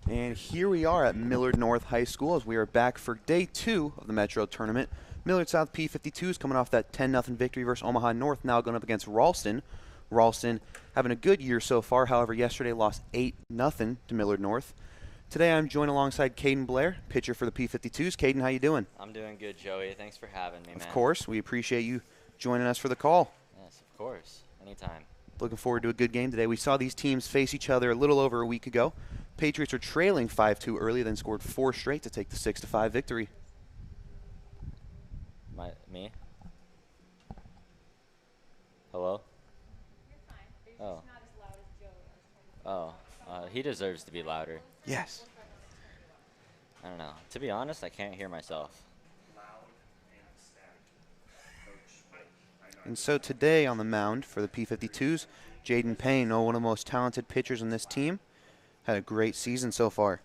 And here we are at Millard North High School as we are back for day 2 of the Metro Tournament. Millard South P52's coming off that 10-0 victory versus Omaha North, now going up against Ralston. Ralston having a good year so far, however, yesterday lost 8-0 to Millard North. Today I'm joined alongside Caden Blair, pitcher for the P52's. Caden, how you doing? I'm doing good, Joey. Thanks for having me, man. Of course. We appreciate you joining us for the call. Yes, of course. Anytime. Looking forward to a good game today. We saw these teams face each other a little over a week ago. Patriots are trailing 5-2 early, then scored 4 straight to take the 6-5 victory. Me? Hello? You're fine. You're Oh. just not as loud as Joey. Oh, he deserves to be louder. Yes. I don't know. To be honest, I can't hear myself. And so today on the mound for the P52's, Jaden Payne, one of the most talented pitchers on this team, had a great season so far.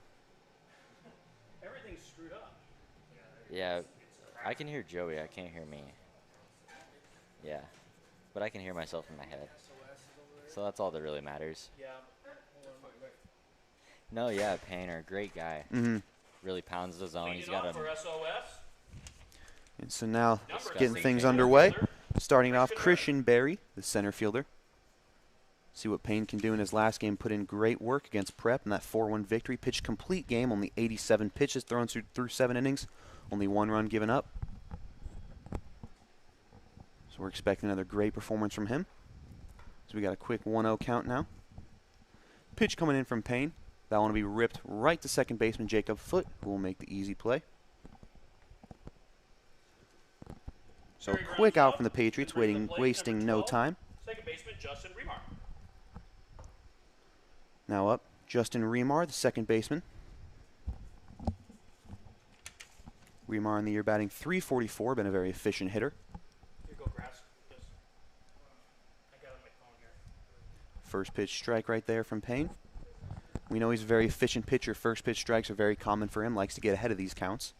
Everything's screwed up. Yeah, I can hear Joey. I can't hear me. Yeah, but I can hear myself in my head. So that's all that really matters. Yeah. No, yeah, Payne, great guy. Mm-hmm. Really pounds the zone. He's Leading got off for a SOS. And so now Disgusting. getting things Center underway. fielder. Starting off, Christian Berry, the center fielder. See what Payne can do in his last game. Put in great work against Prep in that 4-1 victory. Pitched complete game, only 87 pitches thrown through 7 innings. Only 1 run given up. So we're expecting another great performance from him. So we got a quick 1-0 count now. Pitch coming in from Payne. That one will be ripped right to second baseman Jacob Foote, who will make the easy play. So a quick out from the Patriots, wasting no time. Second baseman Justin Remar. Now up, Justin Remar, the second baseman. Remar in the year batting .344, been a very efficient hitter. Here go grass. Yes. I got it on my phone here. First pitch strike right there from Payne. We know he's a very efficient pitcher. First pitch strikes are very common for him, likes to get ahead of these counts.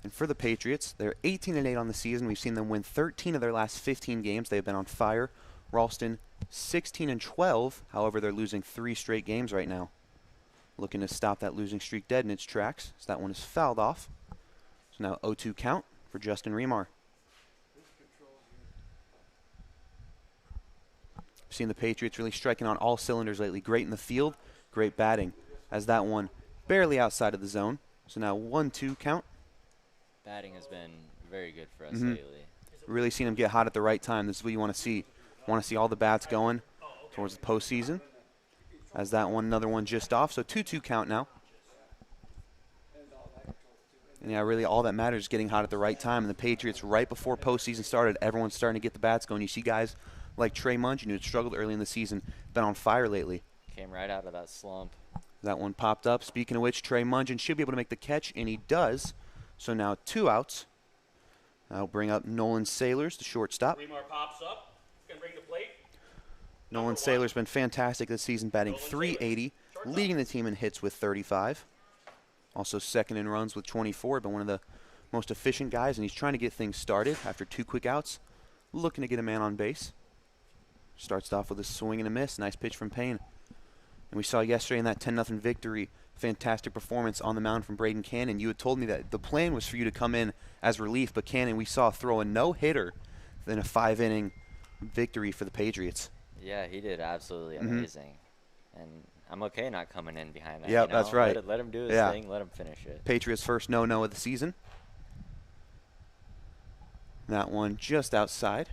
And for the Patriots, they're 18-8 on the season. We've seen them win 13 of their last 15 games. They've been on fire. Ralston 16-12. However, they're losing 3 straight games right now. Looking to stop that losing streak dead in its tracks. So that one is fouled off. So now 0-2 count for Justin Remar. We've seen the Patriots really striking on all cylinders lately. Great in the field, great batting. As that one barely outside of the zone. So now 1-2 count. batting has been very good for us Mhm. lately. Really seen them get hot at the right time. This is what you want to see. Want to see all the bats going towards the postseason. As that one, another one just off. So 2-2 count now. And yeah, really all that matters is getting hot at the right time. And the Patriots, right before postseason started, everyone's starting to get the bats going. You see guys like Trey Munch, who had struggled early in the season, been on fire lately. Came right out of that slump. That one popped up. Speaking of which, Trey Munch should be able to make the catch, and he does. So now 2 outs. I'll bring up Nolan Sailors, the shortstop. Remar pops up. Can bring the plate. Nolan Sailor's been fantastic this season, batting .380, leading the team in hits with 35. Also second in runs with 24, but one of the most efficient guys, and he's trying to get things started after 2 quick outs. Looking to get a man on base. Starts off with a swing and a miss. Nice pitch from Payne. And we saw yesterday in that 10-0 victory, fantastic performance on the mound from Braden Cannon. You had told me that the plan was for you to come in as relief, but Cannon we saw throw a no-hitter in a 5-inning victory for the Patriots. Yeah, he did absolutely amazing. And I'm okay not coming in behind that. Yep, you know? that's right. Let him do his Yeah. thing. Let him finish it. Patriots' first no-no of the season. That one just outside.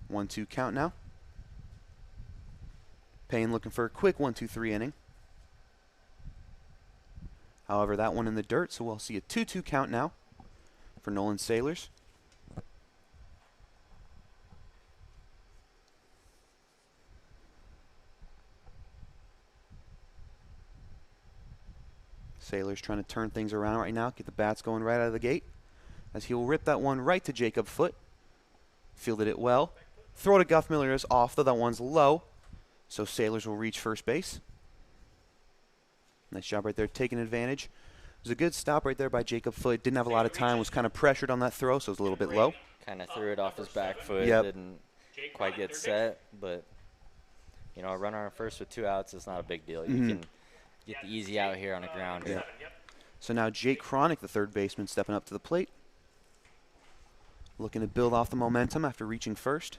1-2 count now. Payne looking for a quick 1-2-3 inning. However, that one in the dirt, so we'll see a 2-2 count now for Nolan Sailors. Sailors trying to turn things around right now, get the bats going right out of the gate. As he will rip that one right to Jacob Foote. Fielded it well. Throw to Guff Miller is off, though that one's low. So Sailors will reach first base. Nice job right there, taking advantage. It was a good stop right there by Jacob Foote. Didn't have a lot of time, was kind of pressured on that throw, so it was a little bit low. Kind of threw it off his back foot. Yep. Didn't quite get set, but You know, a runner on first with 2 outs is not a big deal. Mm-hmm. You can get the easy out here on the ground. Yeah. So now Jake Cronick, the third baseman, stepping up to the plate. Looking to build off the momentum after reaching first.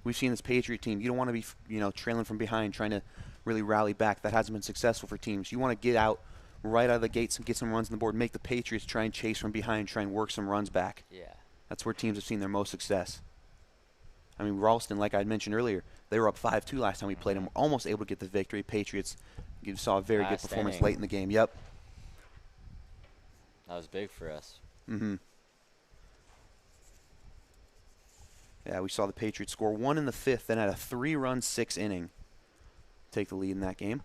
We've seen this Patriot team. You don't want to be, trailing from behind, trying to really rally back. That hasn't been successful for teams. You want to get out right out of the gates and get some runs on the board. Make the Patriots try and chase from behind, try and work some runs back. Yeah. That's where teams have seen their most success. I mean, Ralston, like I mentioned earlier, they were up 5-2 last time we played them. Were almost able to get the victory. Patriots, you saw a very good performance inning. late in the game. Yep. That was big for us. Mm-hmm. Yeah, we saw the Patriots score 1 in the 5th, then had a 3-run 6th inning. Take the lead in that game.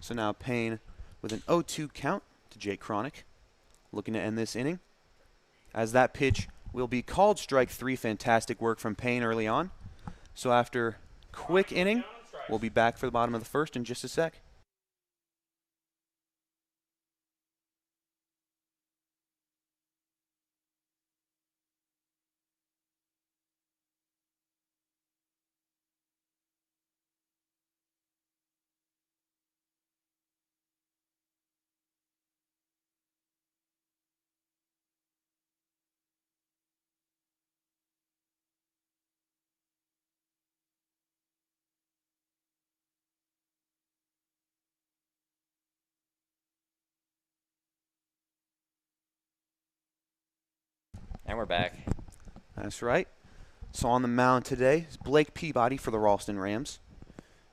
So now Payne with an 0-2 count to Jake Cronick. Looking to end this inning. As that pitch will be called strike 3. Fantastic work from Payne early on. So after quick inning, we'll be back for the bottom of the first in just a sec. And we're back. That's right. So on the mound today is Blake Peabody for the Ralston Rams.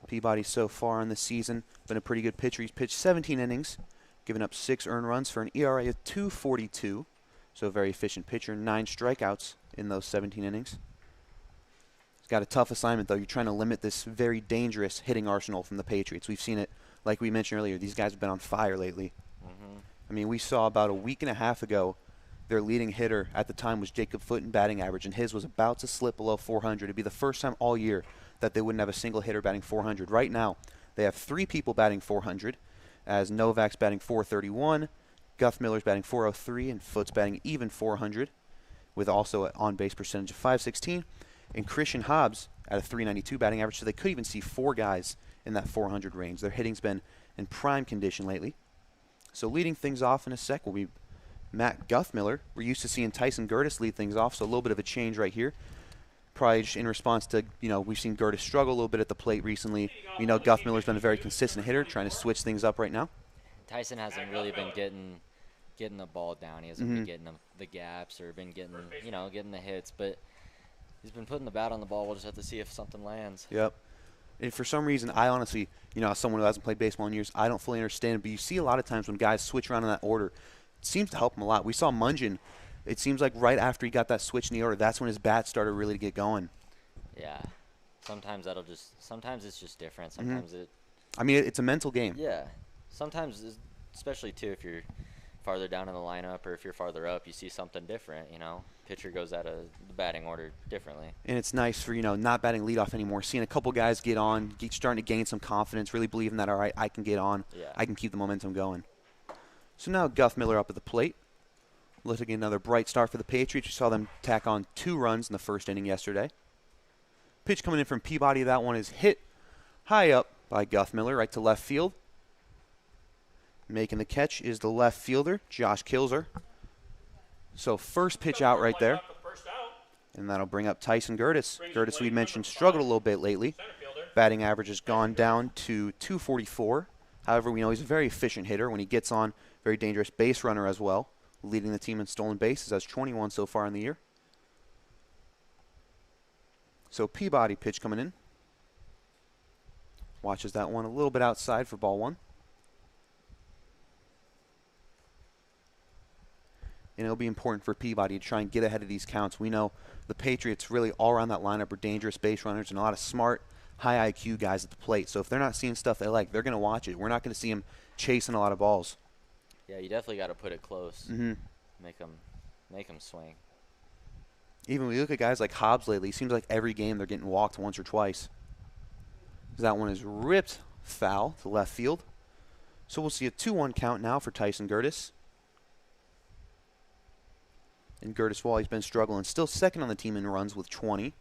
Peabody so far in the season been a pretty good pitcher. He's pitched 17 innings, given up 6 earned runs for an ERA of 2.42. So a very efficient pitcher. 9 strikeouts in those 17 innings. He's got a tough assignment, though. You're trying to limit this very dangerous hitting arsenal from the Patriots. We've seen it, like we mentioned earlier. These guys have been on fire lately. Mm-hmm. I mean, we saw about a week and a half ago, their leading hitter at the time was Jacob Foote in batting average, and his was about to slip below 400. It'd be the first time all year that they wouldn't have a single hitter batting 400. Right now, they have 3 people batting 400, as Novak's batting 431, Guthmiller's batting 403, and Foote's batting even 400, with also an on-base percentage of 516, and Christian Hobbs at a 392 batting average, so they could even see 4 guys in that 400 range. Their hitting's been in prime condition lately. So leading things off in a sec will be Matt Guthmiller. We're used to seeing Tyson Gertis lead things off, so a little bit of a change right here. Probably just in response to, we've seen Gertis struggle a little bit at the plate recently. We know Guthmiller's been a very consistent hitter, trying to switch things up right now. Tyson hasn't really been getting the ball down. He hasn't been getting the gaps or been getting, getting the hits, but he's been putting the bat on the ball. We'll just have to see if something lands. Yep. And for some reason, I honestly, as someone who hasn't played baseball in years, I don't fully understand it, but you see a lot of times when guys switch around in that order, it seems to help him a lot. We saw Mungeon. It seems like right after he got that switch in the order, that's when his bat started really to get going. Yeah. Sometimes it's just different. Sometimes it's a mental game. Yeah. Sometimes, especially too, if you're farther down in the lineup or if you're farther up, you see something different, Pitcher goes out of the batting order differently. And it's nice for, not batting leadoff anymore. Seeing a couple guys get on, starting to gain some confidence, really believing that, all right, I can get on. Yeah. I can keep the momentum going. So now Guthmiller up at the plate. Looking at another bright start for the Patriots. You saw them tack on 2 runs in the first inning yesterday. Pitch coming in from Peabody. That one is hit high up by Guthmiller, right to left field. Making the catch is the left fielder, Josh Kilzer. So first pitch out right there. And that'll bring up Tyson Gertis. Gertis, we mentioned, struggled a little bit lately. Batting average has gone down to 244. However, we know he's a very efficient hitter. When he gets on, very dangerous base runner as well. Leading the team in stolen bases, has 21 so far in the year. So Peabody pitch coming in. Watches that one a little bit outside for ball 1. And it'll be important for Peabody to try and get ahead of these counts. We know the Patriots really all around that lineup are dangerous base runners and a lot of smart, high IQ guys at the plate. So if they're not seeing stuff they like, they're going to watch it. We're not going to see them chasing a lot of balls. Yeah, you definitely got to put it close. Mm-hmm. Make them swing. Even when we look at guys like Hobbs lately, it seems like every game they're getting walked once or twice. That one is ripped foul to left field. So we'll see a 2-1 count now for Tyson Gertis. And Gertis, while he's been struggling, still second on the team in runs with 20.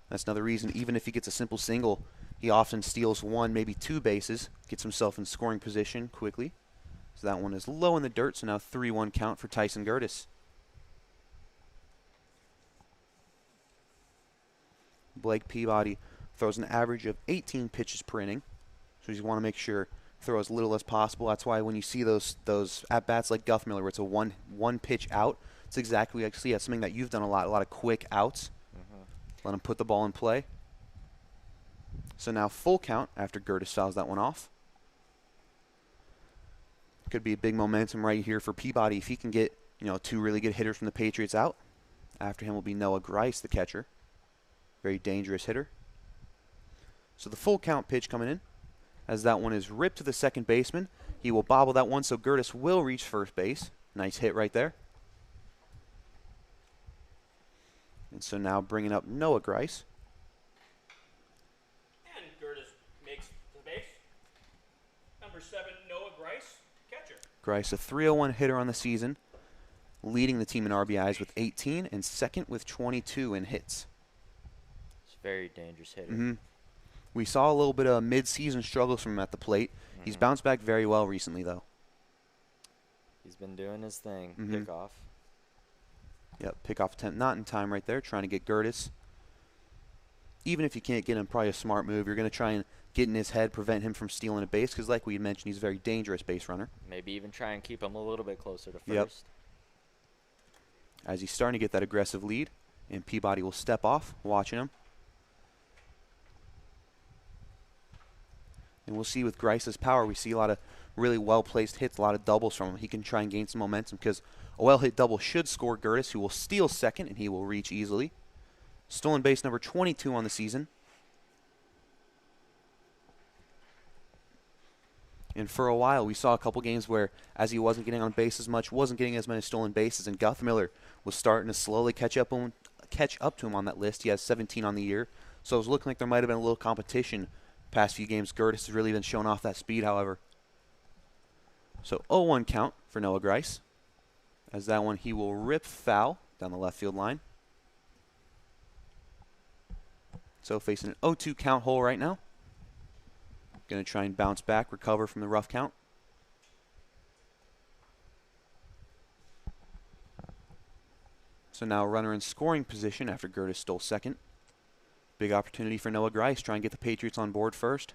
That's another reason, even if he gets a simple single, he often steals 1, maybe 2 bases, gets himself in scoring position quickly. So that one is low in the dirt, so now 3-1 count for Tyson Gertis. Blake Peabody throws an average of 18 pitches per inning, so you want to make sure throw as little as possible. That's why when you see those at-bats like Guthmiller where it's a one pitch out, it's exactly actually that's something that you've done a lot of quick outs. Let him put the ball in play. So now full count after Gertis fouls that one off. Could be a big momentum right here for Peabody if he can get 2 really good hitters from the Patriots out. After him will be Noah Grice, the catcher. Very dangerous hitter. So the full count pitch coming in, as that one is ripped to the second baseman. He will bobble that one, so Gertis will reach first base. Nice hit right there. And so now bringing up Noah Grice. And Gertis makes the base. Number 7, Noah Grice, catcher. Grice, a 301 hitter on the season, leading the team in RBIs with 18 and second with 22 in hits. It's a very dangerous hitter. We saw a little bit of mid-season struggles from him at the plate. He's bounced back very well recently, though. He's been doing his thing. Pick off. Yep, pick-off attempt not in time right there, trying to get Gertis. Even if you can't get him, probably a smart move. You're going to try and get in his head, prevent him from stealing a base, because like we mentioned, he's a very dangerous base runner. Maybe even try and keep him a little bit closer to first. Yep. As he's starting to get that aggressive lead, and Peabody will step off, watching him. And we'll see with Grice's power, we see a lot of really well-placed hits, a lot of doubles from him. He can try and gain some momentum because a well-hit double should score Gertis, who will steal second, and he will reach easily. Stolen base number 22 on the season. And for a while, we saw a couple games where, as he wasn't getting on base as much, wasn't getting as many stolen bases, and Guthmiller was starting to slowly catch up to him on that list. He has 17 on the year, so it was looking like there might have been a little competition. Past few games, Gertis has really been showing off that speed, however. So 0-1 count for Noah Grice. As that one, he will rip foul down the left field line. So facing an 0-2 count hole right now. Going to try and bounce back, recover from the rough count. So now runner in scoring position after Gertis stole second. Big opportunity for Noah Grice, try and get the Patriots on board first.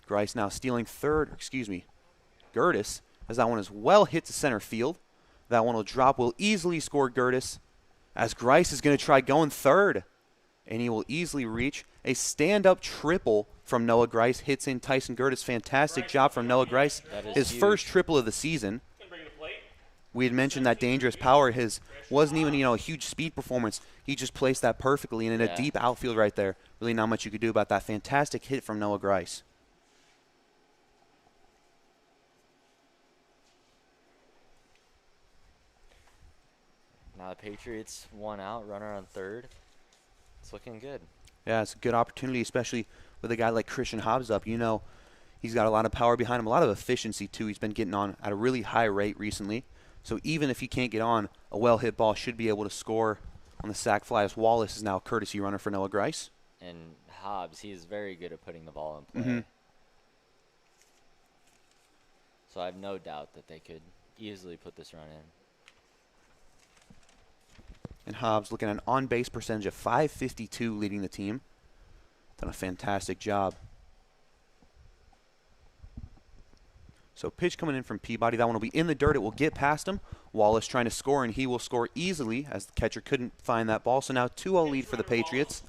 Grice now stealing Gertis, as that one is well hit to center field. That one will drop, will easily score Gertis, as Grice is going to try going third. And he will easily reach a stand-up triple from Noah Grice. Hits in Tyson Gertis. Fantastic job from Noah Grice. His first triple of the season. We had mentioned that dangerous power. His wasn't even, a huge speed performance. He just placed that perfectly and in a deep outfield right there. Really not much you could do about that. Fantastic hit from Noah Grice. Now the Patriots 1 out, runner on third. It's looking good. Yeah, it's a good opportunity, especially with a guy like Christian Hobbs up. He's got a lot of power behind him, a lot of efficiency too. He's been getting on at a really high rate recently. So even if he can't get on, a well-hit ball should be able to score on the sac fly, as Wallace is now a courtesy runner for Noah Grice. And Hobbs, he's very good at putting the ball in play. So I have no doubt that they could easily put this run in. And Hobbs looking at an on-base percentage of .552, leading the team. Done a fantastic job. So pitch coming in from Peabody. That one will be in the dirt. It will get past him. Wallace trying to score, and he will score easily as the catcher couldn't find that ball. So now 2-0 lead for the Patriots.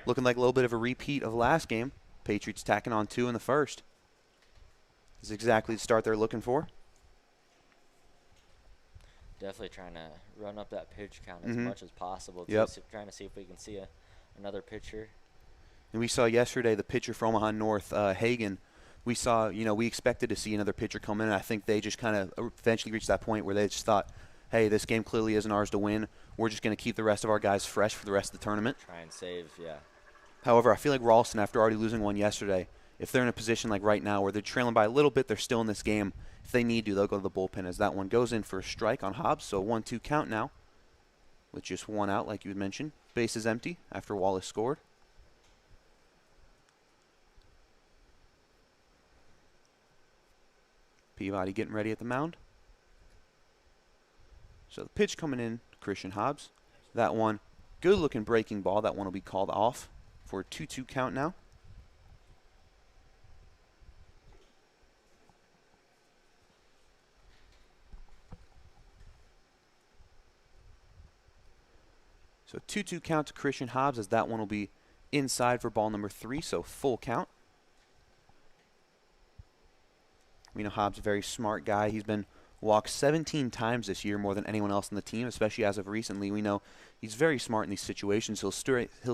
Looking like a little bit of a repeat of last game. Patriots tacking on 2 in the first. This is exactly the start they're looking for. Definitely trying to run up that pitch count as much as possible. Trying to see if we can see another pitcher. And we saw yesterday the pitcher from Omaha North, Hagan. We saw, we expected to see another pitcher come in, and I think they just kind of eventually reached that point where they just thought, hey, this game clearly isn't ours to win. We're just going to keep the rest of our guys fresh for the rest of the tournament. Try and save, yeah. However, I feel like Ralston, after already losing one yesterday, if they're in a position like right now where they're trailing by a little bit, they're still in this game. If they need to, they'll go to the bullpen as that one goes in for a strike on Hobbs. So 1-2 count now. with just one out, like you had mentioned. Base is empty after Wallace scored. Peabody getting ready at the mound. So the pitch coming in, Christian Hobbs. That one, good looking breaking ball. That one will be called off for a 2-2 count now. So 2-2 count to Christian Hobbs, as that one will be inside for ball number 3, so full count. We know Hobbs is a very smart guy. He's been walked 17 times this year, more than anyone else on the team, especially as of recently. We know he's very smart in these situations. He'll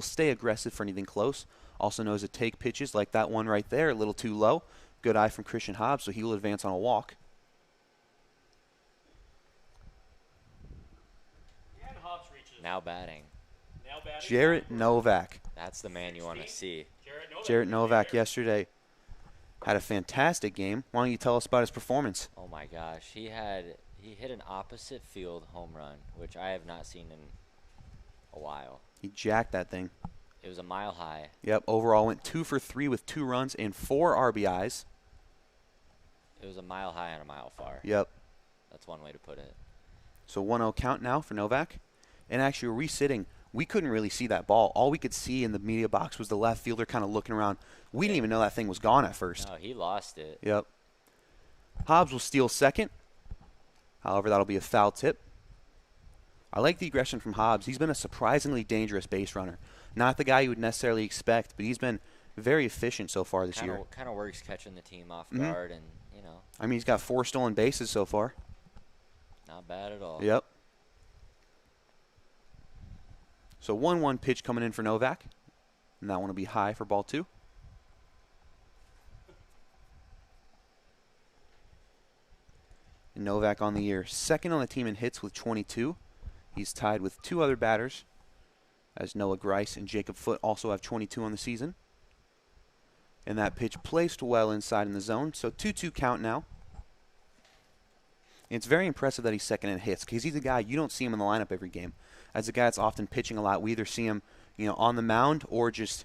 stay aggressive for anything close. Also knows to take pitches like that one right there, a little too low. Good eye from Christian Hobbs, so he will advance on a walk. And Hobbs reaches. Now batting. Now batting. Jarrett Novak. That's the man you want to see. Jarrett Novak yesterday had a fantastic game. Why don't you tell us about his performance? Oh my gosh, he hit an opposite field home run, which I have not seen in a while. He jacked that thing. It was a mile high. Yep, overall went 2 for 3 with 2 runs and 4 RBIs. It was a mile high and a mile far. Yep. That's one way to put it. So 1-0 count now for Novak. And actually, where we sitting, we couldn't really see that ball. All we could see in the media box was the left fielder kind of looking around. We didn't even know that thing was gone at first. No, he lost it. Yep. Hobbs will steal second. However, that'll be a foul tip. I like the aggression from Hobbs. He's been a surprisingly dangerous base runner. Not the guy you would necessarily expect, but he's been very efficient so far this year. Kind of works catching the team off guard, and, you know. I mean, he's got 4 stolen bases so far. Not bad at all. Yep. So 1-1 pitch coming in for Novak. And that one will be high for ball 2. And Novak on the year, second on the team in hits with 22. He's tied with 2 other batters, as Noah Grice and Jacob Foote also have 22 on the season. And that pitch placed well inside in the zone. So 2-2 count now. And it's very impressive that he's second in hits, because he's a guy, you don't see him in the lineup every game. As a guy that's often pitching a lot, we either see him, on the mound or just,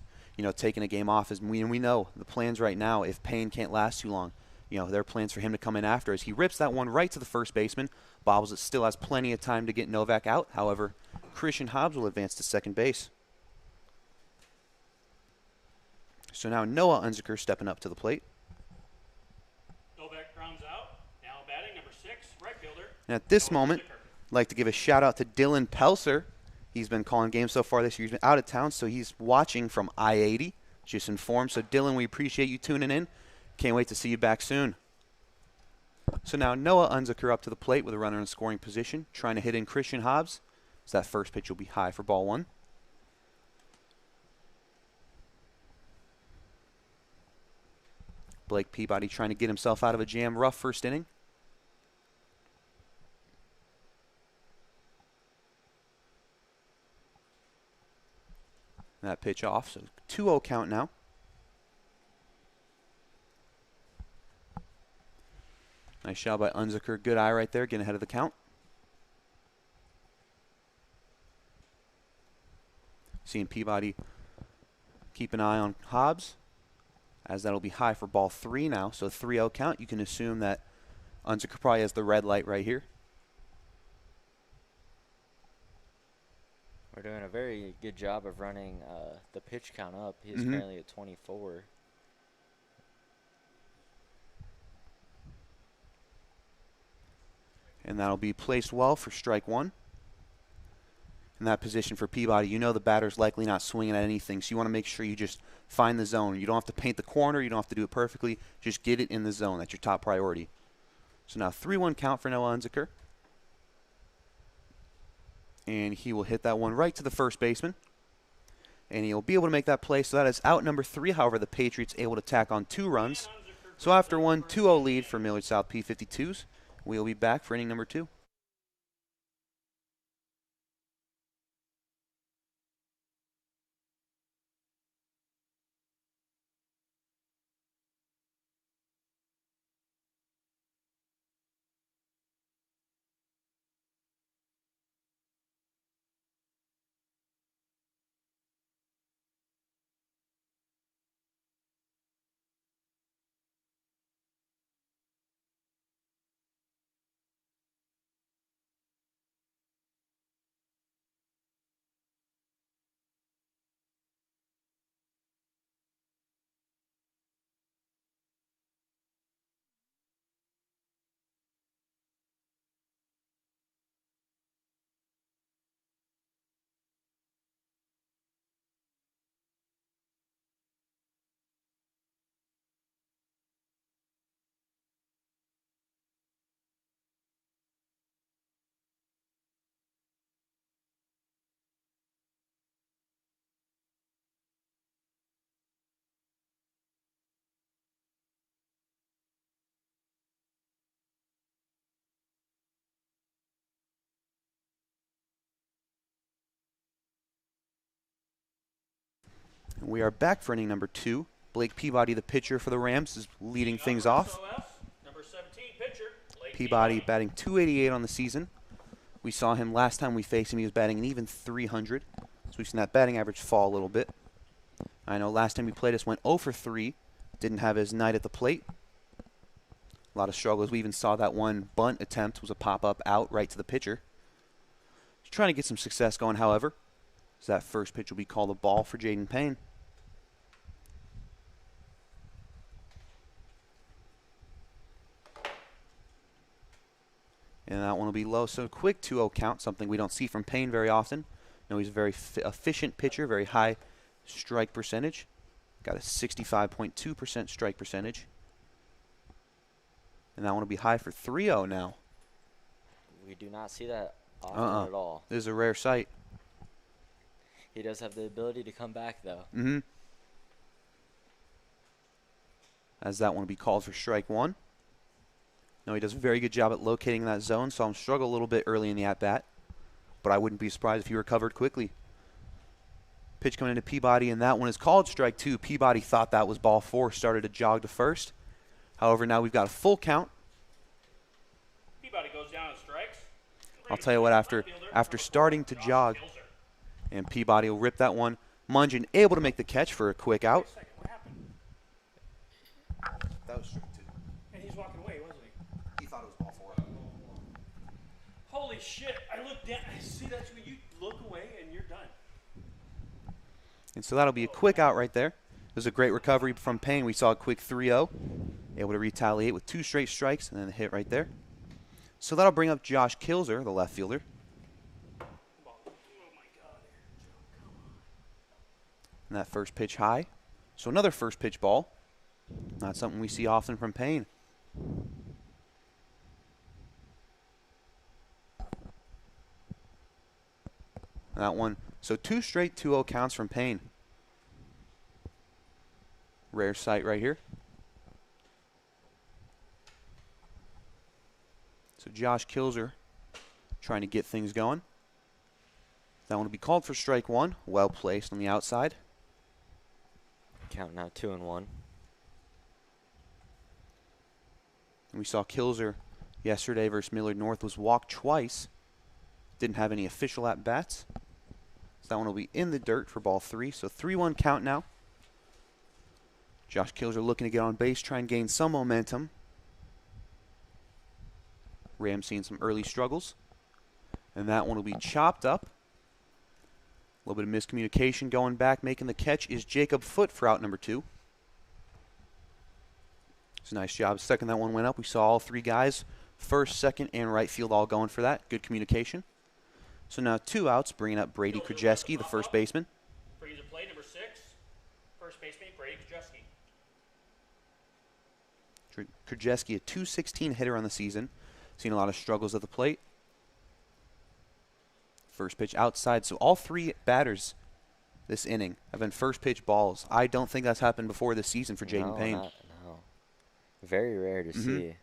taking a game off. As we know the plans right now, if Payne can't last too long, there are plans for him to come in after, as he rips that one right to the first baseman. Bobbles it, still has plenty of time to get Novak out. However, Christian Hobbs will advance to second base. So now Noah Unziker stepping up to the plate. Novak grounds out. Now batting number 6, right fielder. And at this moment, I'd like to give a shout out to Dylan Pelser. He's been calling games so far this year. He's been out of town, so he's watching from I-80. Just informed. So Dylan, we appreciate you tuning in. Can't wait to see you back soon. So now Noah Unziker up to the plate with a runner in scoring position, trying to hit in Christian Hobbs. So that first pitch will be high for ball 1. Blake Peabody trying to get himself out of a jam. Rough first inning. That pitch off, so 2-0 count now. Nice shot by Unziker. Good eye right there, getting ahead of the count. Seeing Peabody keep an eye on Hobbs, as that'll be high for ball 3 now. So 3-0 count. You can assume that Unziker probably has the red light right here. We're doing a very good job of running the pitch count up. He's currently at 24. And that'll be placed well for strike 1. In that position for Peabody, the batter's likely not swinging at anything, so you want to make sure you just find the zone. You don't have to paint the corner. You don't have to do it perfectly. Just get it in the zone. That's your top priority. So now 3-1 count for Noah Unziker. And he will hit that one right to the first baseman. And he'll be able to make that play. So that is out number 3. However, the Patriots able to tack on 2 runs. So after one 2-0 lead for Millard South P52's, we'll be back for inning number 2. We are back for inning number 2. Blake Peabody, the pitcher for the Rams, is leading things off. SOS, number 17 pitcher, Blake Peabody batting .288 on the season. We saw him last time we faced him. He was batting an even .300. So we've seen that batting average fall a little bit. I know last time he played us went 0 for 3. Didn't have his night at the plate. A lot of struggles. We even saw that one bunt attempt was a pop-up out right to the pitcher. He's trying to get some success going, however. So that first pitch will be called a ball for Jaden Payne. And that one will be low. So quick 2-0 count, something we don't see from Payne very often. No, he's a very efficient pitcher, very high strike percentage. Got a 65.2% strike percentage. And that one will be high for 3-0 now. We do not see that often at all. This is a rare sight. He does have the ability to come back, though. As that one will be called for strike 1. No, he does a very good job at locating that zone. Saw him struggle a little bit early in the at-bat. But I wouldn't be surprised if he recovered quickly. Pitch coming into Peabody, and that one is called strike 2. Peabody thought that was ball 4, started to jog to first. However, now we've got a full count. Peabody goes down and strikes. I'll tell you what, after starting to jog, and Peabody will rip that one. Mungin able to make the catch for a quick out. Wait a second, what happened? That was strike 2. And he's walking away, wasn't he? He thought it was ball 4. Holy shit, I looked down, I see that's when you look away and you're done. And so that'll be a quick out right there. It was a great recovery from Payne. We saw a quick 3-0. Able to retaliate with 2 straight strikes and then a hit right there. So that'll bring up Josh Kilzer, the left fielder. Oh my God. And that first pitch high. So another first pitch ball. Not something we see often from Payne. That one. So 2 straight 2-0 counts from Payne. Rare sight right here. So Josh Kilzer trying to get things going. That one will be called for strike 1. Well placed on the outside. Count now 2-1. And we saw Kilzer yesterday versus Millard North was walked twice. Didn't have any official at-bats. So that one will be in the dirt for ball 3. So 3-1 count now. Josh Kilzer looking to get on base, try and gain some momentum. Rams seeing some early struggles. And that one will be chopped up. A little bit of miscommunication going back. Making the catch is Jacob Foote for out number 2. It's a nice job. Second that one went up. We saw all 3 guys, first, second, and right field all going for that. Good communication. So now 2 outs, bringing up Brady Krajewski, the first baseman. Brings a play, number 6. First baseman, Brady Krajewski. Krajewski, a .216 hitter on the season. Seen a lot of struggles at the plate. First pitch outside. So all 3 batters this inning have been first pitch balls. I don't think that's happened before this season for Jaden Payne. No. Very rare to see.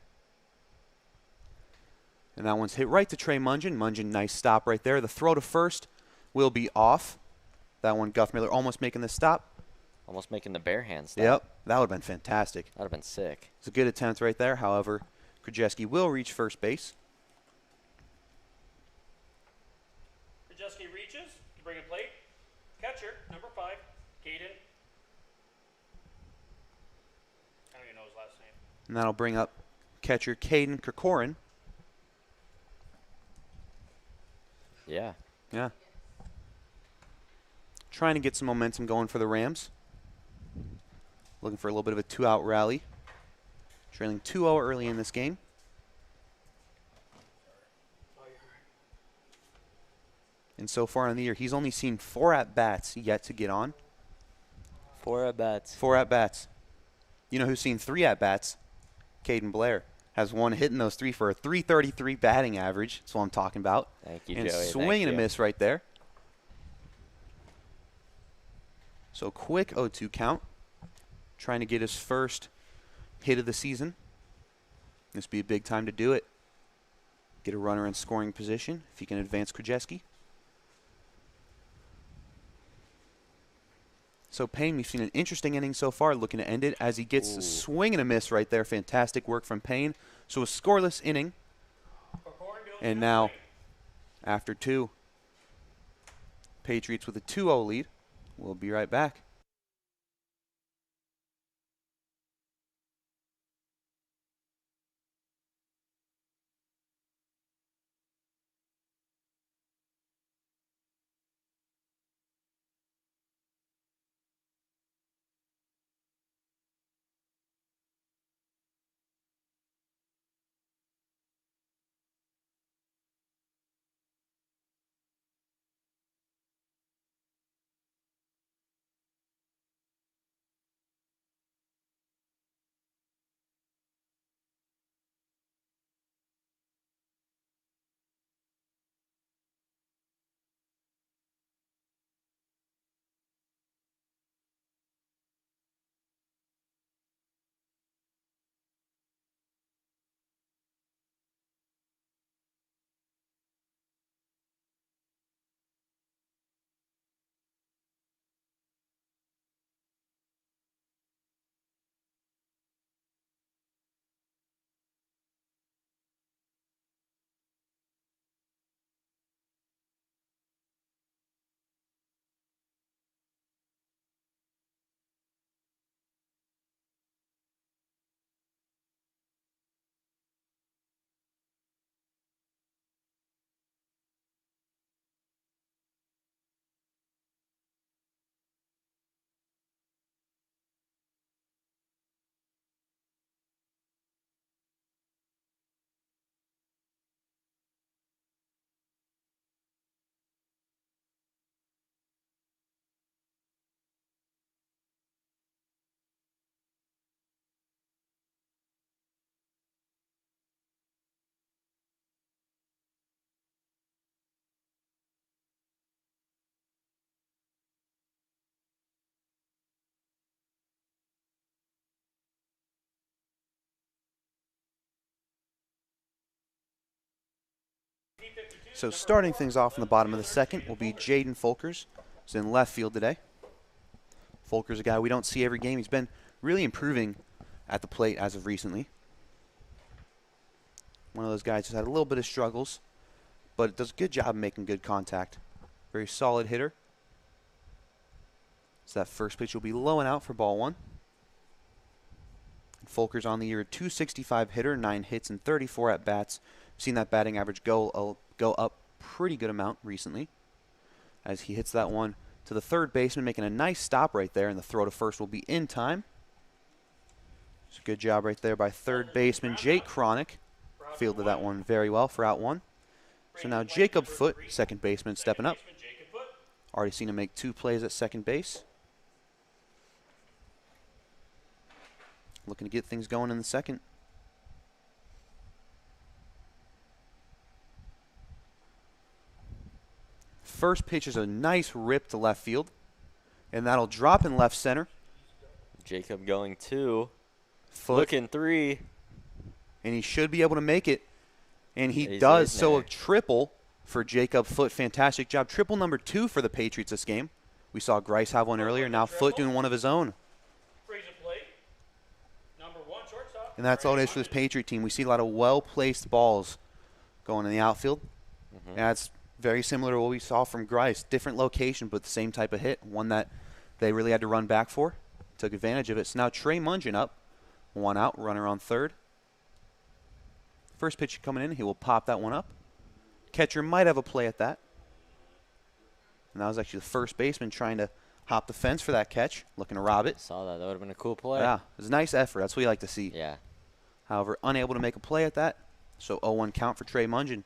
And that one's hit right to Trey Mungin. Mungin, nice stop right there. The throw to first will be off. That one, Guff Miller almost making the stop. Almost making the bare hand stop. Yep, that would have been fantastic. That would have been sick. It's a good attempt right there. However, Krajewski will reach first base. Krajewski reaches to bring a plate. Catcher, number 5, Caden. I don't even know his last name. And that'll bring up catcher Caden Kirkoren. Yeah. Yeah. Trying to get some momentum going for the Rams. Looking for a little bit of a 2-out rally. Trailing 2-0 early in this game. And so far in the year, he's only seen 4 at-bats yet to get on. 4 at-bats. 4 at-bats. You know who's seen 3 at-bats? Caden Blair. Has 1 hit in those 3 for a .333 batting average. That's what I'm talking about. Thank you, and Joey. swing and a miss right there. So quick 0-2 count. Trying to get his first hit of the season. This would be a big time to do it. Get a runner in scoring position if he can advance Krajewski. So Payne, we've seen an interesting inning so far, looking to end it as he gets a swing and a miss right there. Fantastic work from Payne. So a scoreless inning. And now, after 2, Patriots with a 2-0 lead. We'll be right back. So starting things off in the bottom of the second will be Jaden Folkers. He's in left field today. Folkers, a guy we don't see every game. He's been really improving at the plate as of recently. One of those guys who's had a little bit of struggles, but does a good job of making good contact. Very solid hitter. So that first pitch will be low and out for ball 1. Folkers on the year, 265 hitter, 9 hits and 34 at bats. Seen that batting average go up pretty good amount recently as he hits that one to the third baseman, making a nice stop right there, and the throw to first will be in time. It's a good job right there by third baseman Jake Cronick. Fielded that one very well for out 1. So now Jacob Foote, second baseman, stepping up. Already seen him make 2 plays at second base. Looking to get things going in the second. First pitch is a nice rip to left field, and that'll drop in left center. Jacob going 2. Foote. Looking 3. And he should be able to make it, and he He's does. in So there. a triple for Jacob Foote. Fantastic job. Triple number 2 for the Patriots this game. We saw Grice have one earlier. Now Foote doing one of his own. And that's all it is for this Patriot team. We see a lot of well-placed balls going in the outfield. And that's very similar to what we saw from Grice. Different location, but the same type of hit. One that they really had to run back for. Took advantage of it. So now Trey Mungin up. 1 out, runner on third. First pitch coming in, he will pop that one up. Catcher might have a play at that. And that was actually the first baseman trying to hop the fence for that catch, looking to rob it. Saw that. That would have been a cool play. Yeah, it was a nice effort. That's what you like to see. Yeah. However, unable to make a play at that. So 0-1 count for Trey Mungin.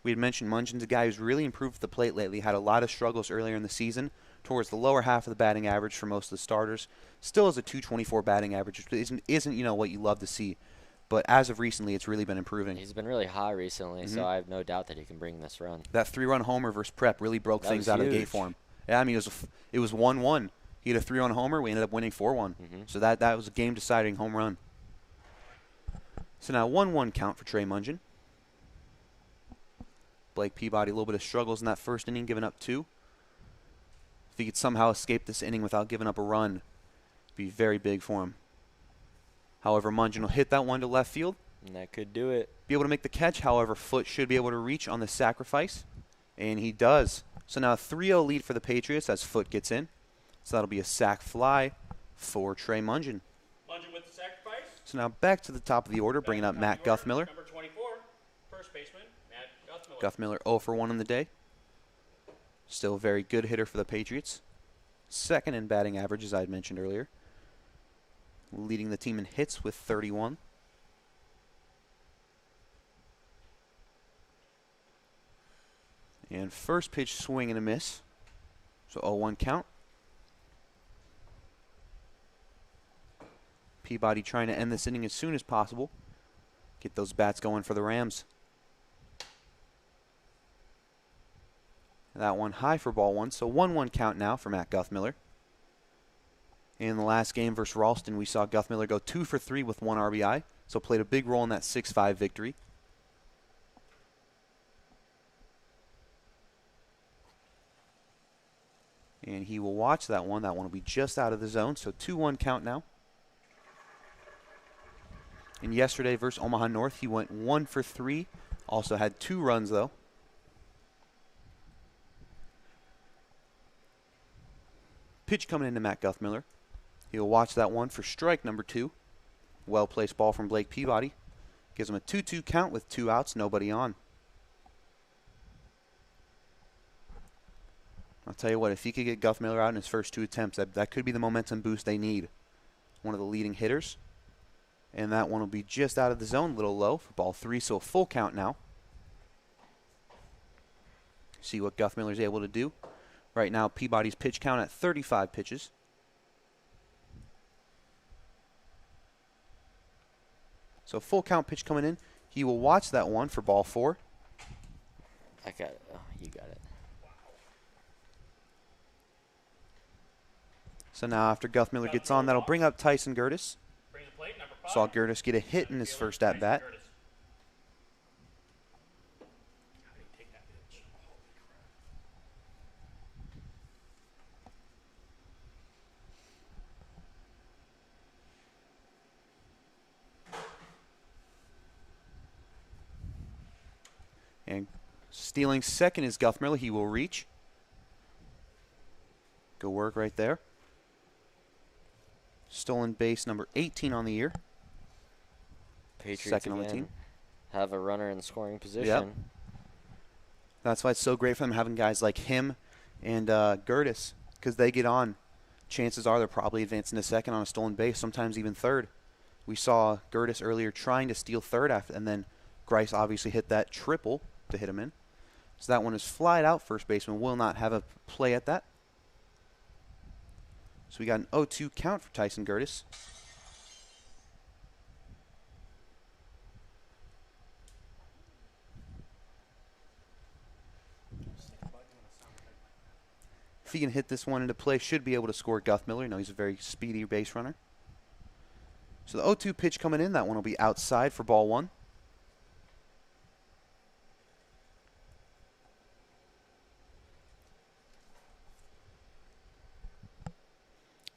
We had mentioned Mungin's a guy who's really improved at the plate lately. Had a lot of struggles earlier in the season towards the lower half of the batting average for most of the starters. Still has a 224 batting average, which isn't you know what you love to see. But as of recently, it's really been improving. He's been really high recently, so I have no doubt that he can bring this run. That 3-run homer versus Prep really broke things out of the gate for him. Yeah, I mean, it was 1-1. He had a 3-run homer. We ended up winning 4-1. So that was a game-deciding home run. So now 1-1 count for Trey Mungin. Blake Peabody, a little bit of struggles in that first inning, giving up 2. If he could somehow escape this inning without giving up a run, it'd be very big for him. However, Mungin will hit that one to left field. And that could do it. Be able to make the catch. However, Foote should be able to reach on the sacrifice. And he does. So now a 3-0 lead for the Patriots as Foote gets in. So that'll be a sac fly for Trey Mungin. Mungin with the sacrifice. So now back to the top of the order, bringing up Matt Guthmiller. Number 24, first baseman, Matt Guthmiller. Guthmiller 0 for 1 in the day. Still a very good hitter for the Patriots. Second in batting average, as I had mentioned earlier. Leading the team in hits with 31. And first pitch swing and a miss. So 0-1 count. Peabody trying to end this inning as soon as possible. Get those bats going for the Rams. That one high for ball 1. So 1-1 count now for Matt Guthmiller. In the last game versus Ralston, we saw Guthmiller go 2 for 3 with 1 RBI. So played a big role in that 6-5 victory. And he will watch that one. That one will be just out of the zone. So 2-1 count now. And yesterday versus Omaha North, he went 1 for 3. Also had 2 runs, though. Pitch coming into Matt Guthmiller. He'll watch that one for strike number 2. Well-placed ball from Blake Peabody. Gives him a 2-2 count with 2 outs, nobody on. I'll tell you what, if he could get Guthmiller out in his first 2 attempts, that could be the momentum boost they need. One of the leading hitters. And that one will be just out of the zone, a little low for ball 3, so a full count now. See what Guthmiller's able to do. Right now, Peabody's pitch count at 35 pitches. So full count pitch coming in. He will watch that one for ball 4. I got it. Oh, you got it. So now after Guthmiller gets on, that'll bring up Tyson Gertis. Bring the plate, number 5. Saw Gertis get a hit in his first at-bat. How do you take that pitch? And stealing second is Guthmiller. He will reach. Good work right there. Stolen base number 18 on the year. Patriots Second on the again team. have a runner in scoring position. Yep. That's why it's so great for them having guys like him and Gertis, because they get on. Chances are they're probably advancing to second on a stolen base, sometimes even third. We saw Gertis earlier trying to steal third, and then Grice obviously hit that triple to hit him in. So that one is flied out. First baseman will not have a play at that. So we got an 0-2 count for Tyson Gertis. If he can hit this one into play, should be able to score Guthmiller. You know, he's a very speedy base runner. So the 0-2 pitch coming in, that one will be outside for ball 1.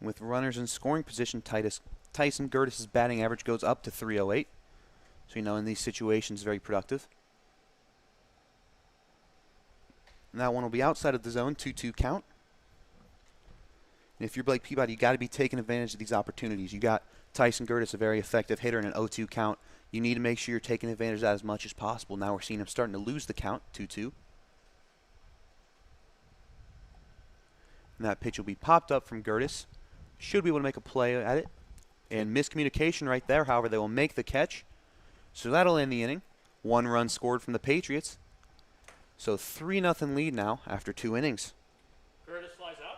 With runners in scoring position, Tyson Gertis' batting average goes up to 308. So, you know, in these situations, very productive. And that one will be outside of the zone, 2-2 count. And if you're Blake Peabody, you got to be taking advantage of these opportunities. You got Tyson Gertis, a very effective hitter, in an 0-2 count. You need to make sure you're taking advantage of that as much as possible. Now we're seeing him starting to lose the count, 2-2. And that pitch will be popped up from Gertis. Should be able to make a play at it. And miscommunication right there. However, they will make the catch. So that'll end the inning. 1 run scored from the Patriots. So 3-0 lead now after 2 innings. Gertis flies out.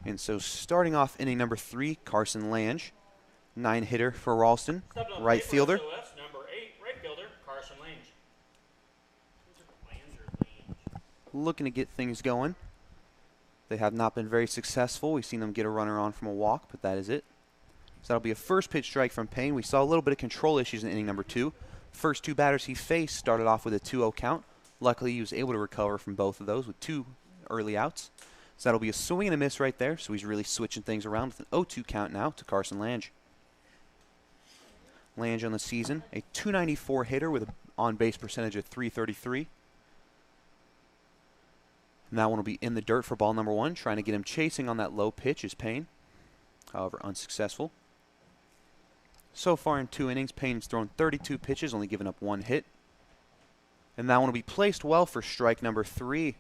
And so starting off inning number 3, Carson Lange, 9-hitter for Ralston, Stepping on the right plate for fielder. SOS, number 8, right fielder, Carson Lange. Looking to get things going. They have not been very successful. We've seen them get a runner on from a walk, but that is it. So that'll be a first pitch strike from Payne. We saw a little bit of control issues in inning number 2. First 2 batters he faced started off with a 2-0 count. Luckily, he was able to recover from both of those with 2 early outs. So that'll be a swing and a miss right there. So he's really switching things around with an 0-2 count now to Carson Lange. Lange on the season, a .294 hitter with an on-base percentage of .333. And that one will be in the dirt for ball number 1. Trying to get him chasing on that low pitch is Payne. However, unsuccessful. So far in 2 innings, Payne's thrown 32 pitches, only given up 1 hit. And that one will be placed well for strike number 3.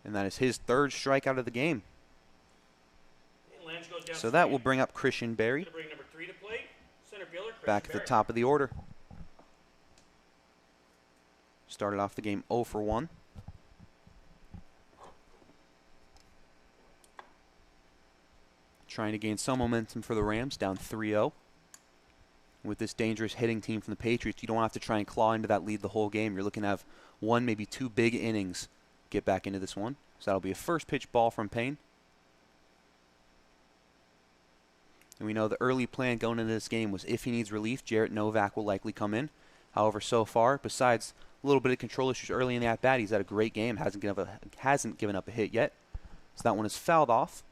And that is his 3rd strikeout of the game. So that will bring up Christian Berry back at the top of the order. Started off the game 0 for 1. Trying to gain some momentum for the Rams, down 3-0. With this dangerous hitting team from the Patriots, you don't have to try and claw into that lead the whole game. You're looking to have 1, maybe 2 big innings get back into this one. So that'll be a first pitch ball from Payne. And we know the early plan going into this game was if he needs relief, Jarrett Novak will likely come in. However, so far, besides a little bit of control issues early in the at-bat, he's had a great game, hasn't given up a hit yet. So that one is fouled off.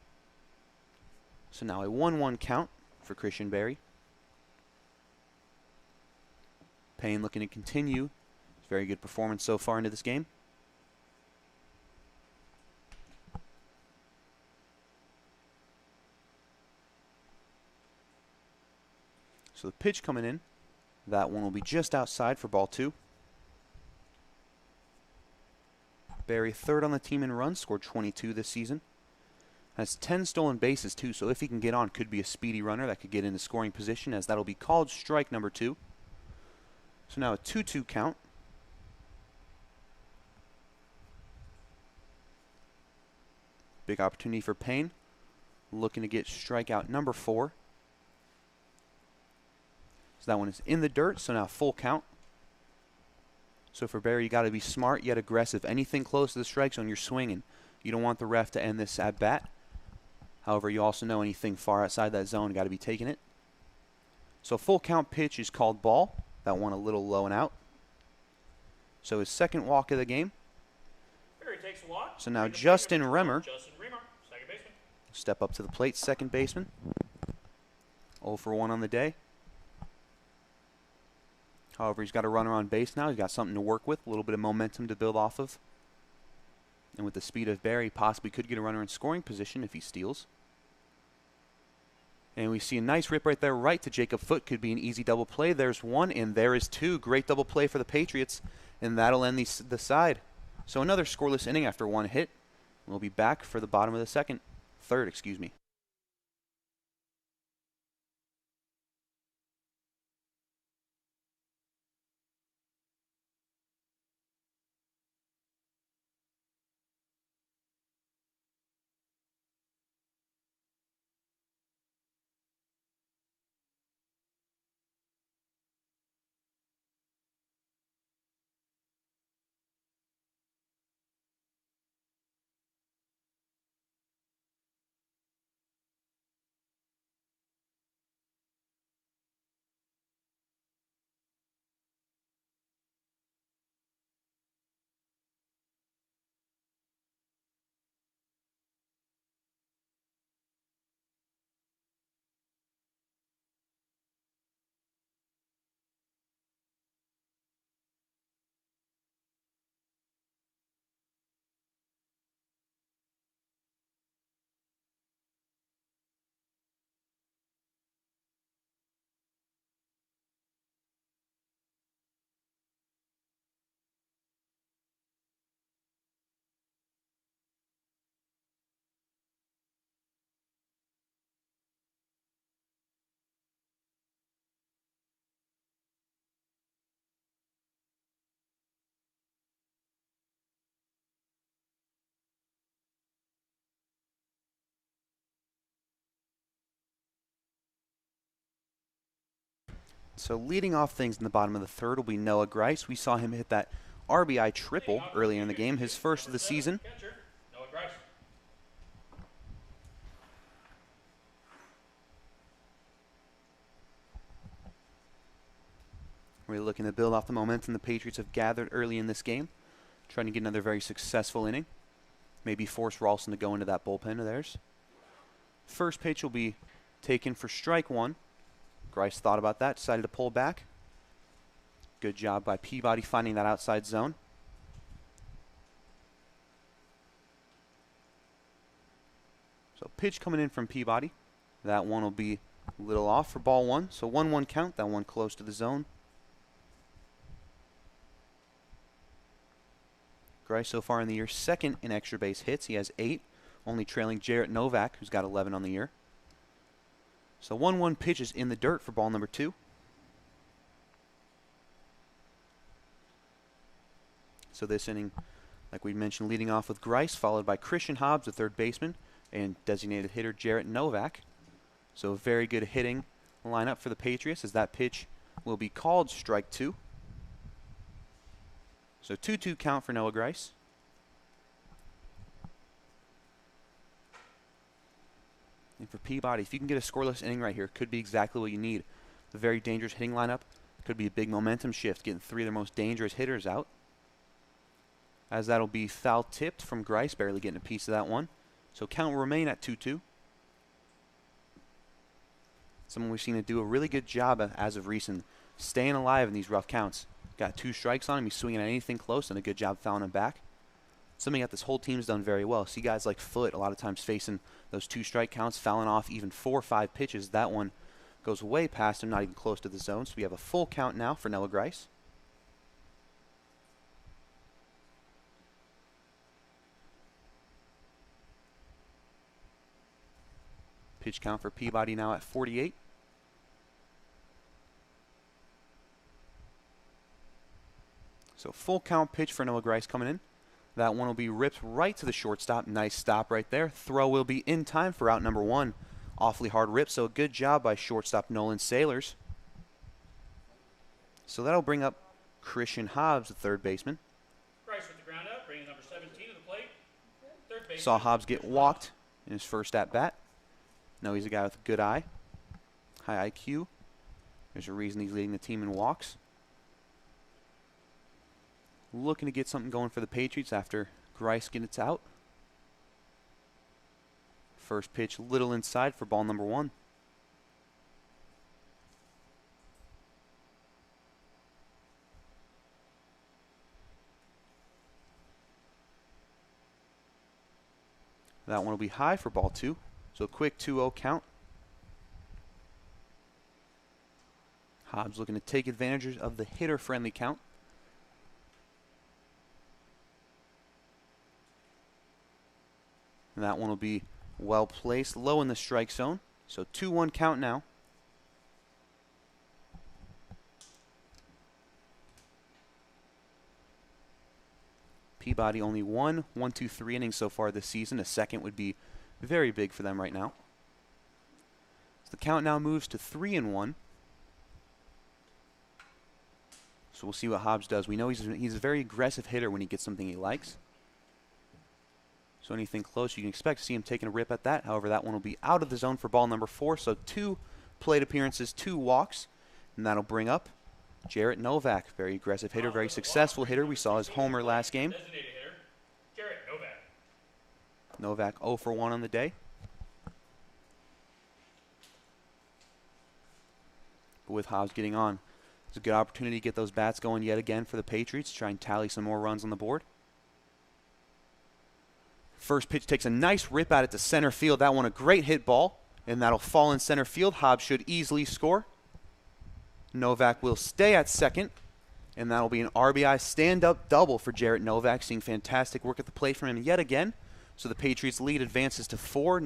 So now a 1-1 count for Christian Berry. Payne looking to continue his very good performance so far into this game. So the pitch coming in, that one will be just outside for ball 2. Berry 3rd on the team in runs, scored 22 this season. Has 10 stolen bases too, so if he can get on, could be a speedy runner that could get into scoring position, as that'll be called strike number 2. So now a 2-2 count. Big opportunity for Payne, looking to get strikeout number 4. So that one is in the dirt, so now full count. So for Berry, you got to be smart yet aggressive. Anything close to the strike zone, you're swinging. You don't want the ref to end this at bat. However, you also know anything far outside that zone, got to be taking it. So full count pitch is called ball. That one a little low and out. So his 2nd walk of the game. Berry takes a walk. So now Justin Remmer, second baseman. step up to the plate, 2nd baseman. 0 for 1 on the day. However, he's got a runner on base now. He's got something to work with, a little bit of momentum to build off of. And with the speed of Berry, possibly could get a runner in scoring position if he steals. And we see a nice rip right there right to Jacob Foote. Could be an easy double play. There's 1, and there is 2. Great double play for the Patriots, and that'll end the side. So another scoreless inning after 1 hit. We'll be back for the bottom of the 3rd, excuse me. So leading off things in the bottom of the third will be Noah Grice. We saw him hit that RBI triple earlier in the game, his first of the season. Catcher, Noah Grice. We're looking to build off the momentum the Patriots have gathered early in this game, trying to get another very successful inning. Maybe force Ralston to go into that bullpen of theirs. First pitch will be taken for strike one. Grice thought about that, decided to pull back. Good job by Peabody finding that outside zone. So pitch coming in from Peabody. That one will be a little off for ball one. So 1-1 count, that one close to the zone. Grice so far in the year second in extra base hits. He has 8, only trailing Jarrett Novak, who's got 11 on the year. So 1-1 pitch is in the dirt for ball number 2. So this inning, like we mentioned, leading off with Grice, followed by Christian Hobbs, the third baseman, and designated hitter Jarrett Novak. So a very good hitting lineup for the Patriots, as that pitch will be called strike 2. So 2-2 count for Noah Grice. And for Peabody, if you can get a scoreless inning right here, could be exactly what you need. A very dangerous hitting lineup. Could be a big momentum shift, getting 3 of their most dangerous hitters out. As that'll be foul tipped from Grice, barely getting a piece of that one. So count will remain at 2-2. Someone we've seen to do a really good job as of recent, staying alive in these rough counts. Got 2 strikes on him. He's swinging at anything close, and a good job fouling him back. Something that this whole team's done very well. See guys like Foote a lot of times facing those 2 strike counts, fouling off even 4 or 5 pitches. That one goes way past him, not even close to the zone. So we have a full count now for Noah Grice. Pitch count for Peabody now at 48. So full count pitch for Noah Grice coming in. That one will be ripped right to the shortstop. Nice stop right there. Throw will be in time for out number 1. Awfully hard rip, so a good job by shortstop Nolan Sailors. So that'll bring up Christian Hobbs, the third baseman. Grice with the ground out, bringing number 17 to the plate. Third baseman. Saw Hobbs get walked in his first at-bat. No, he's a guy with a good eye. High IQ. There's a reason he's leading the team in walks. Looking to get something going for the Patriots after Grice gets out. First pitch little inside for ball number 1. That one will be high for ball 2. So a quick 2-0 count. Hobbs looking to take advantage of the hitter-friendly count. And that one will be well placed, low in the strike zone. So 2-1 count now. Peabody only 1-2-3 innings so far this season. A second would be very big for them right now. So the count now moves to 3-1. So we'll see what Hobbs does. We know he's a very aggressive hitter when he gets something he likes. So anything close, you can expect to see him taking a rip at that. However, that one will be out of the zone for ball number 4. So 2 plate appearances, 2 walks. And that'll bring up Jarrett Novak. Very aggressive hitter, very successful hitter. We saw his homer last game. Designated hitter, Jarrett Novak. Novak 0 for 1 on the day. But with Hobbs getting on, it's a good opportunity to get those bats going yet again for the Patriots. Try and tally some more runs on the board. First pitch takes a nice rip at it to center field. That one a great hit ball, and that'll fall in center field. Hobbs should easily score. Novak will stay at second, and that'll be an RBI stand-up double for Jarrett Novak. Seeing fantastic work at the plate from him yet again. So the Patriots lead advances to 4-0.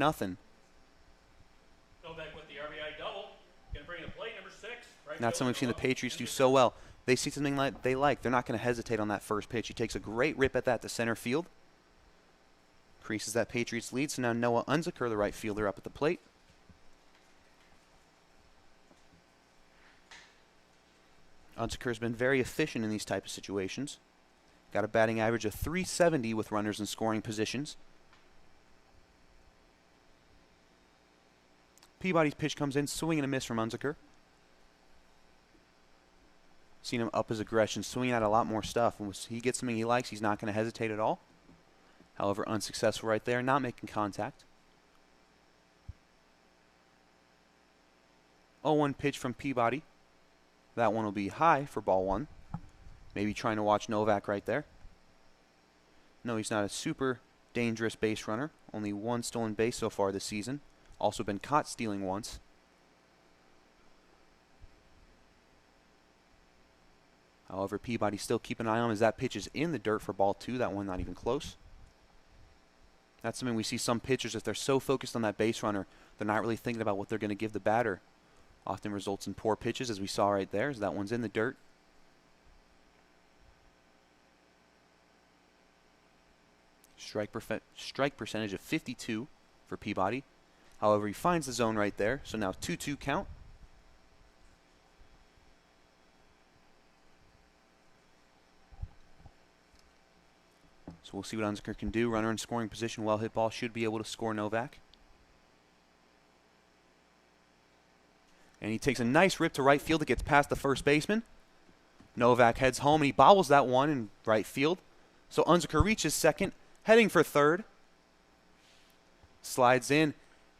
Novak with the RBI double. Going to bring the plate number 6. Right. Not something we've seen the Patriots do so well. They see something like they like. They're not going to hesitate on that first pitch. He takes a great rip at that to center field. Increases that Patriots lead. So now Noah Unziker, the right fielder, up at the plate. Unseker's been very efficient in these type of situations. Got a batting average of .370 with runners in scoring positions. Peabody's pitch comes in, swing and a miss from Unseker. Seen him up his aggression, swinging at a lot more stuff. When he gets something he likes, he's not going to hesitate at all. However, unsuccessful right there, not making contact. 0-1 pitch from Peabody. That one will be high for ball one. Maybe trying to watch Novak right there. No, he's not a super dangerous base runner. Only one stolen base so far this season. Also been caught stealing once. However, Peabody still keep an eye on him as that pitch is in the dirt for ball two. That one not even close. That's something we see some pitchers, if they're so focused on that base runner, they're not really thinking about what they're going to give the batter. Often results in poor pitches, as we saw right there, as that one's in the dirt. Strike percentage of 52 for Peabody. However, he finds the zone right there, so now 2-2 count. So we'll see what Unseker can do. Runner in scoring position, well hit ball, should be able to score Novak. And he takes a nice rip to right field. It gets past the first baseman. Novak heads home, and he bobbles that one in right field. So Unseker reaches second, heading for third. Slides in,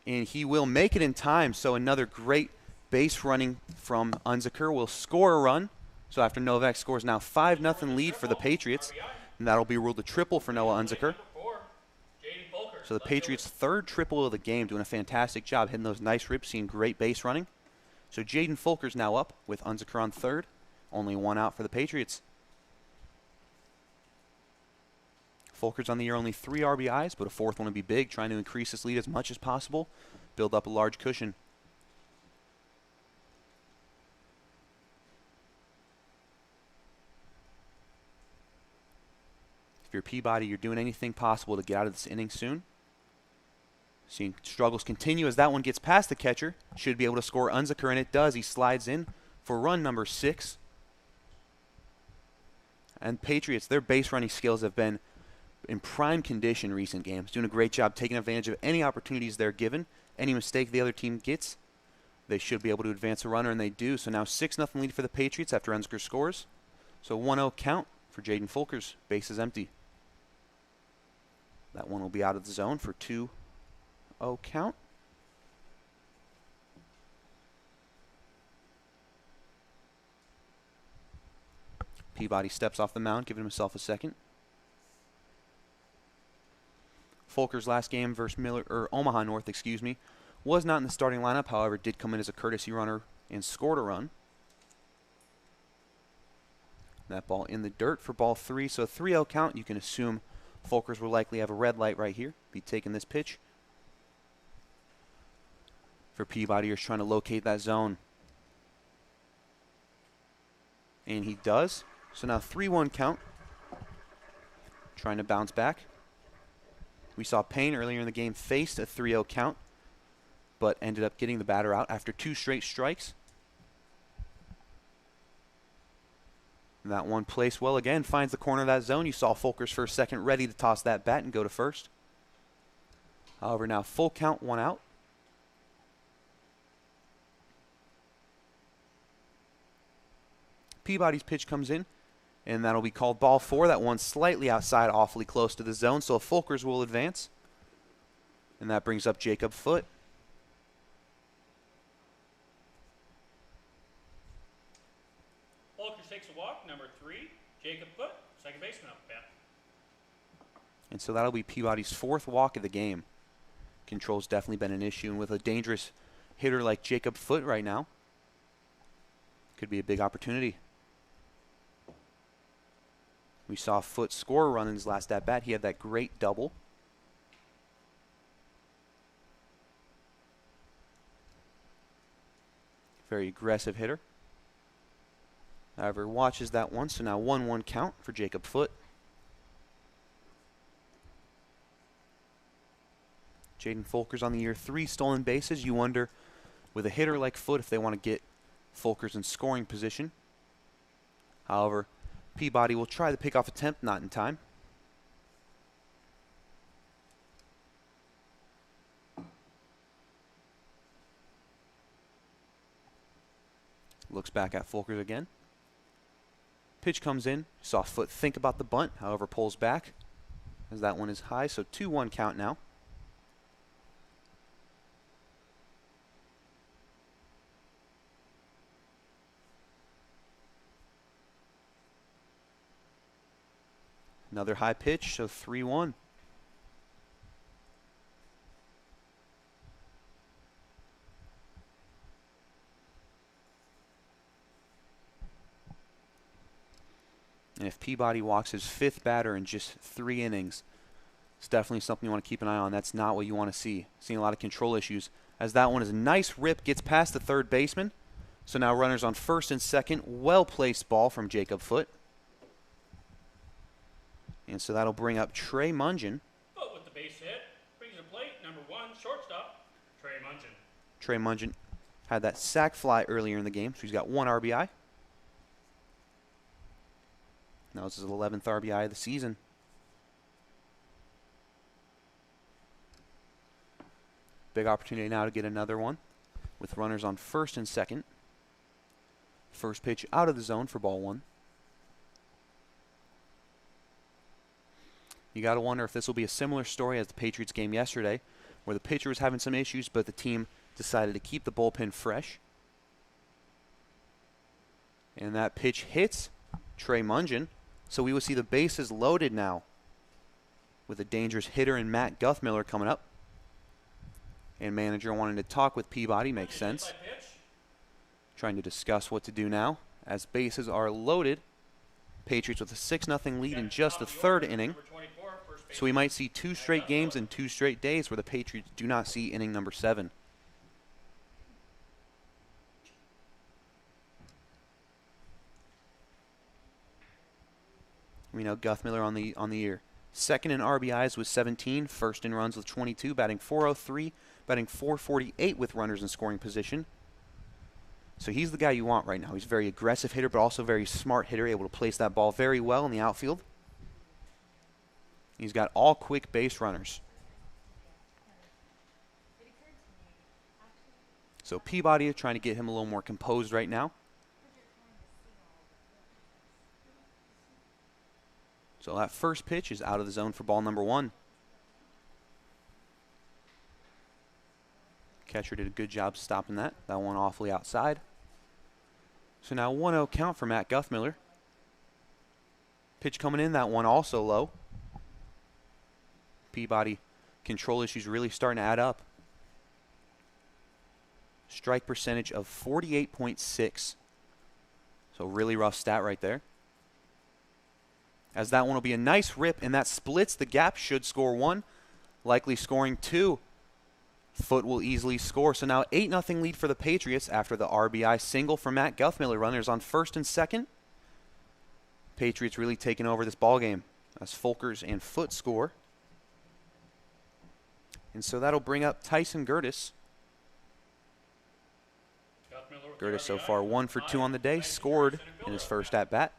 and he will make it in time. So another great base running from Unseker will score a run. So after Novak scores, now 5-0 lead for the Patriots. And that'll be ruled a triple for Noah Unseker. So the Patriots' third triple of the game, doing a fantastic job, hitting those nice rips, seeing great base running. So Jaden Fulker's now up with Unseker on third. Only one out for the Patriots. Fulker's on the year only 3 RBIs, but a fourth one would be big, trying to increase his lead as much as possible, build up a large cushion. If you're Peabody, you're doing anything possible to get out of this inning soon. Seeing struggles continue as that one gets past the catcher. Should be able to score Unseker, and it does. He slides in for run number 6. And Patriots, their base running skills have been in prime condition recent games. Doing a great job taking advantage of any opportunities they're given. Any mistake the other team gets, they should be able to advance a runner, and they do. So now 6-0 lead for the Patriots after Unseker scores. So 1-0 count for Jaden Fulker's. Base is empty. That one will be out of the zone for 2-0 count. Peabody steps off the mound, giving himself a second. Fulker's last game versus Omaha North, was not in the starting lineup. However, did come in as a courtesy runner and scored a run. That ball in the dirt for ball 3. So a 3-0 count. You can assume Fulker's will likely have a red light right here. Be taking this pitch. For Peabody, you're trying to locate that zone. And he does. So now 3-1 count. Trying to bounce back. We saw Payne earlier in the game faced a 3-0 count, but ended up getting the batter out after 2 straight strikes. And that one placed well again, finds the corner of that zone. You saw Fulker's for a second ready to toss that bat and go to first. However, now full count, 1 out. Peabody's pitch comes in, and that'll be called ball 4. That one's slightly outside, awfully close to the zone, so Fulker's will advance. And that brings up Jacob Foote. Fulker's takes a walk, number 3. Jacob Foote, second baseman up bat. And so that'll be Peabody's 4th walk of the game. Control's definitely been an issue, and with a dangerous hitter like Jacob Foote right now, could be a big opportunity. We saw Foote score a run in his last at-bat. He had that great double. Very aggressive hitter. However, watches that one, so now 1-1 count for Jacob Foote. Jaden Fulker's on the year 3 stolen bases. You wonder, with a hitter like Foote, if they want to get Fulker's in scoring position. However, Peabody will try the pickoff attempt, not in time. Looks back at Folkers again. Pitch comes in. Soft foot think about the bunt, however pulls back as that one is high. So 2-1 count now. Another high pitch, so 3-1. And if Peabody walks his 5th batter in just 3 innings, it's definitely something you want to keep an eye on. That's not what you want to see. Seeing a lot of control issues. As that one is a nice rip, gets past the third baseman. So now runners on first and second. Well-placed ball from Jacob Foote. And so that'll bring up Trey Mungin. Foote with the base hit. Brings the plate. Number 1, shortstop, Trey Mungin. Trey Mungin had that sac fly earlier in the game, so he's got 1 RBI. Now this is his 11th RBI of the season. Big opportunity now to get another one with runners on first and second. First pitch out of the zone for ball 1. You got to wonder if this will be a similar story as the Patriots game yesterday, where the pitcher was having some issues, but the team decided to keep the bullpen fresh. And that pitch hits Trey Mungin. So we will see the bases loaded now with a dangerous hitter in Matt Guthmiller coming up. And manager wanting to talk with Peabody, makes sense. Trying to discuss what to do now as bases are loaded. Patriots with a 6-0 lead in just the 3rd inning. So we might see 2 straight games and 2 straight days where the Patriots do not see inning number 7. We know Guthmiller on the year. Second in RBIs with 17, first in runs with 22, batting .403, batting .448 with runners in scoring position. So he's the guy you want right now. He's a very aggressive hitter, but also a very smart hitter, able to place that ball very well in the outfield. He's got all quick base runners. So Peabody is trying to get him a little more composed right now. So that first pitch is out of the zone for ball number 1. Catcher did a good job stopping that. That one awfully outside. So now 1-0 count for Matt Guthmiller. Pitch coming in, that one also low. Peabody control issues really starting to add up. Strike percentage of 48.6. So really rough stat right there. As that one will be a nice rip, and that splits the gap, should score 1. Likely scoring 2. Foote will easily score. So now 8-0 lead for the Patriots after the RBI single from Matt Guthmiller. Runners on first and second. Patriots really taking over this ball game as Folkers and Foote score. And so that'll bring up Tyson Gertis. Gertis so far 1 for 2 on the day, scored in his first at-bat.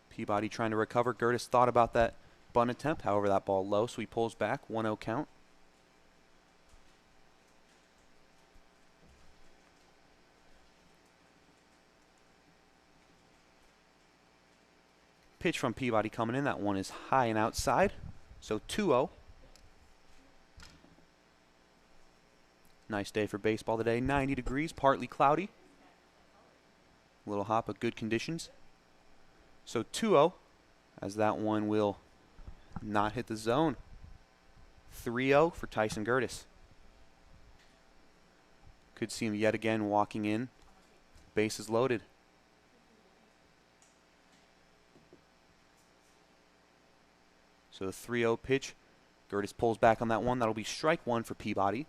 Peabody trying to recover. Gertis thought about that bunt attempt. However, that ball low, so he pulls back. 1-0 count. Pitch from Peabody coming in. That one is high and outside. So 2-0. Nice day for baseball today. 90 degrees, partly cloudy. A little hot, but good conditions. So 2-0, as that one will not hit the zone. 3-0 for Tyson Gertis. Could see him yet again walking in. Bases loaded. So the 3-0 pitch. Gertis pulls back on that one. That'll be strike 1 for Peabody.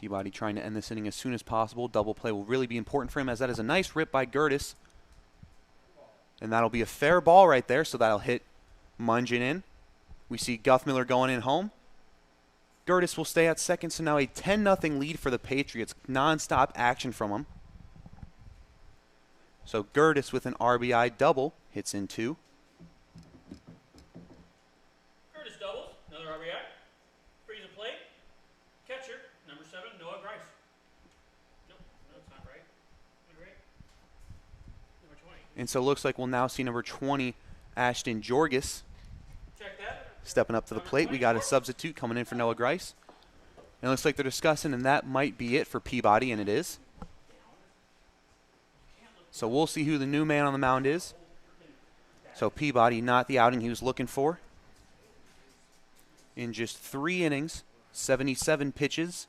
Peabody trying to end this inning as soon as possible. Double play will really be important for him, as that is a nice rip by Gertis. And that'll be a fair ball right there, so that'll hit Mungin in. We see Guthmiller going in home. Gertis will stay at second, so now a 10-0 lead for the Patriots. Non-stop action from him. So Gertis with an RBI double hits in 2. Curtis doubles, another RBI. Frees a plate. Catcher, number 7, Noah Grice. Nope, no, it's not right. Not right. Number 20. And so it looks like we'll now see number 20, Ashton Jorgis, Check that. stepping up to the plate. We got a substitute coming in for Noah Grice. And it looks like they're discussing, and that might be it for Peabody, and it is. So we'll see who the new man on the mound is. So Peabody, not the outing he was looking for. In just 3 innings, 77 pitches,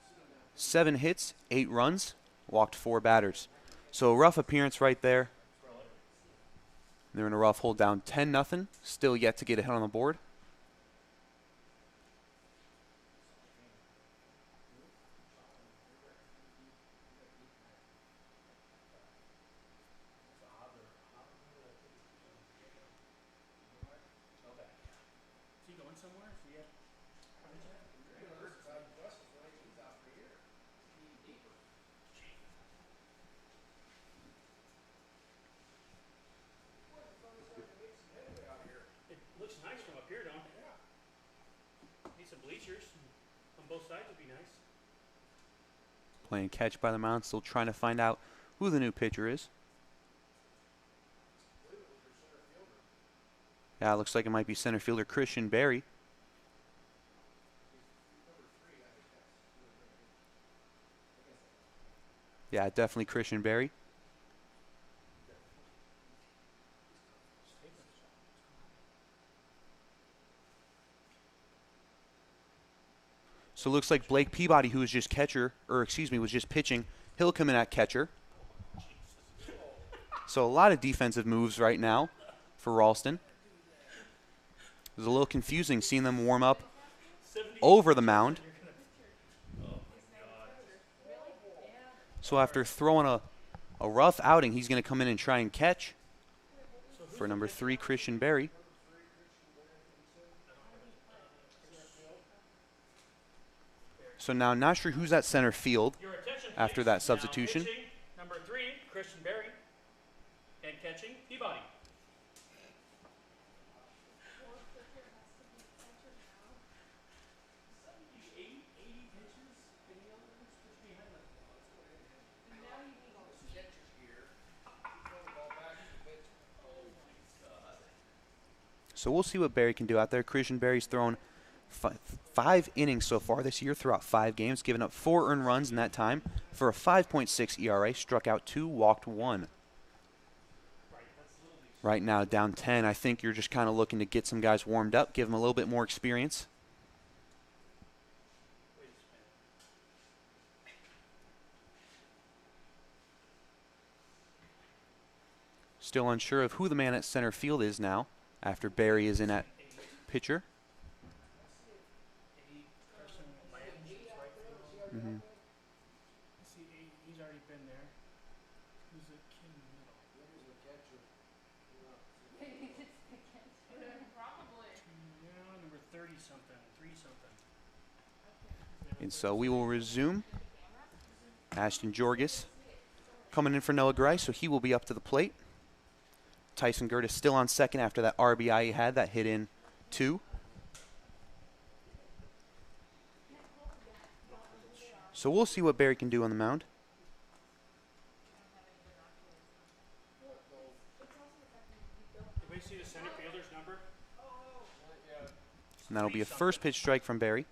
7 hits, 8 runs, walked 4 batters. So a rough appearance right there. They're in a rough hole, down 10-0. Still yet to get a hit on the board. Is he going somewhere? Is he at It looks nice from up here, don't it? Yeah. Need some bleachers on both sides would be nice. Playing catch by the mound, still trying to find out who the new pitcher is. Yeah, it looks like it might be center fielder Christian Berry. Yeah, definitely Christian Berry. So it looks like Blake Peabody, who was just was just pitching, he'll come in at catcher. So a lot of defensive moves right now for Ralston. It was a little confusing seeing them warm up over the mound. So after throwing a rough outing, he's going to come in and try and catch for number 3, Christian Berry. So now not sure who's at center field Your attention, after please. that Now substitution. pitching, number 3, Christian Berry. And catching, Peabody. So we'll see what Berry can do out there. Christian Berry's thrown 5 innings so far this year throughout 5 games, giving up 4 earned runs in that time for a 5.6 ERA, struck out 2, walked 1. Right now down 10, I think you're just kind of looking to get some guys warmed up, give them a little bit more experience. Still unsure of who the man at center field is now after Berry is in at pitcher. Mm-hmm. See, he's already been there. Who's the kid in the middle? Probably. Yeah, number 30-something, 3-something. And so we will resume. Ashton Jorgis coming in for Noah Grice, so he will be up to the plate. Tyson Gertis still on second after that RBI he had that hit in 2. So we'll see what Berry can do on the mound. Did we see the center fielder's number? And that'll be a first pitch strike from Berry.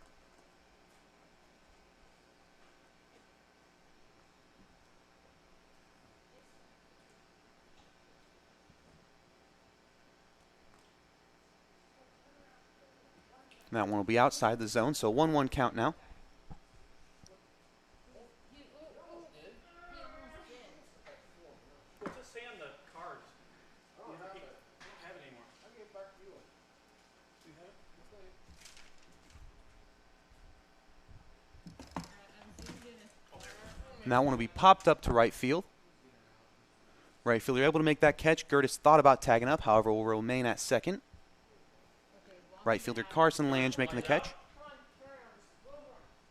And that one will be outside the zone, so 1-1 count now. What's it say on the cards? I don't have it anymore. I'll give it back to you. Do you have it? I'm zoomed in as And that one will be popped up to right field. Right fielder able to make that catch. Gertis thought about tagging up, however, will remain at second. Right fielder Carson Lange making the catch.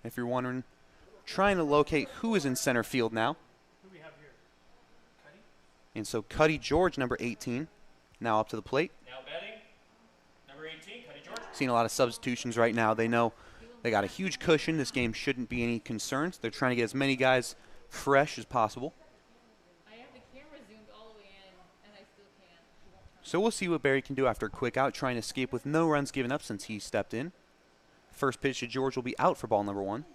If you're wondering, trying to locate who is in center field now. Who do we have here? Cuddy? And so Cuddy George, number 18, now up to the plate. Now batting, number 18, Cuddy George. Seeing a lot of substitutions right now. They know they got a huge cushion. This game shouldn't be any concerns. They're trying to get as many guys fresh as possible. I have the camera zoomed all the way in, and I still can't. It won't turn. So we'll see what Barry can do after a quick out, trying to escape with no runs given up since he stepped in. First pitch to George will be out for ball number 1.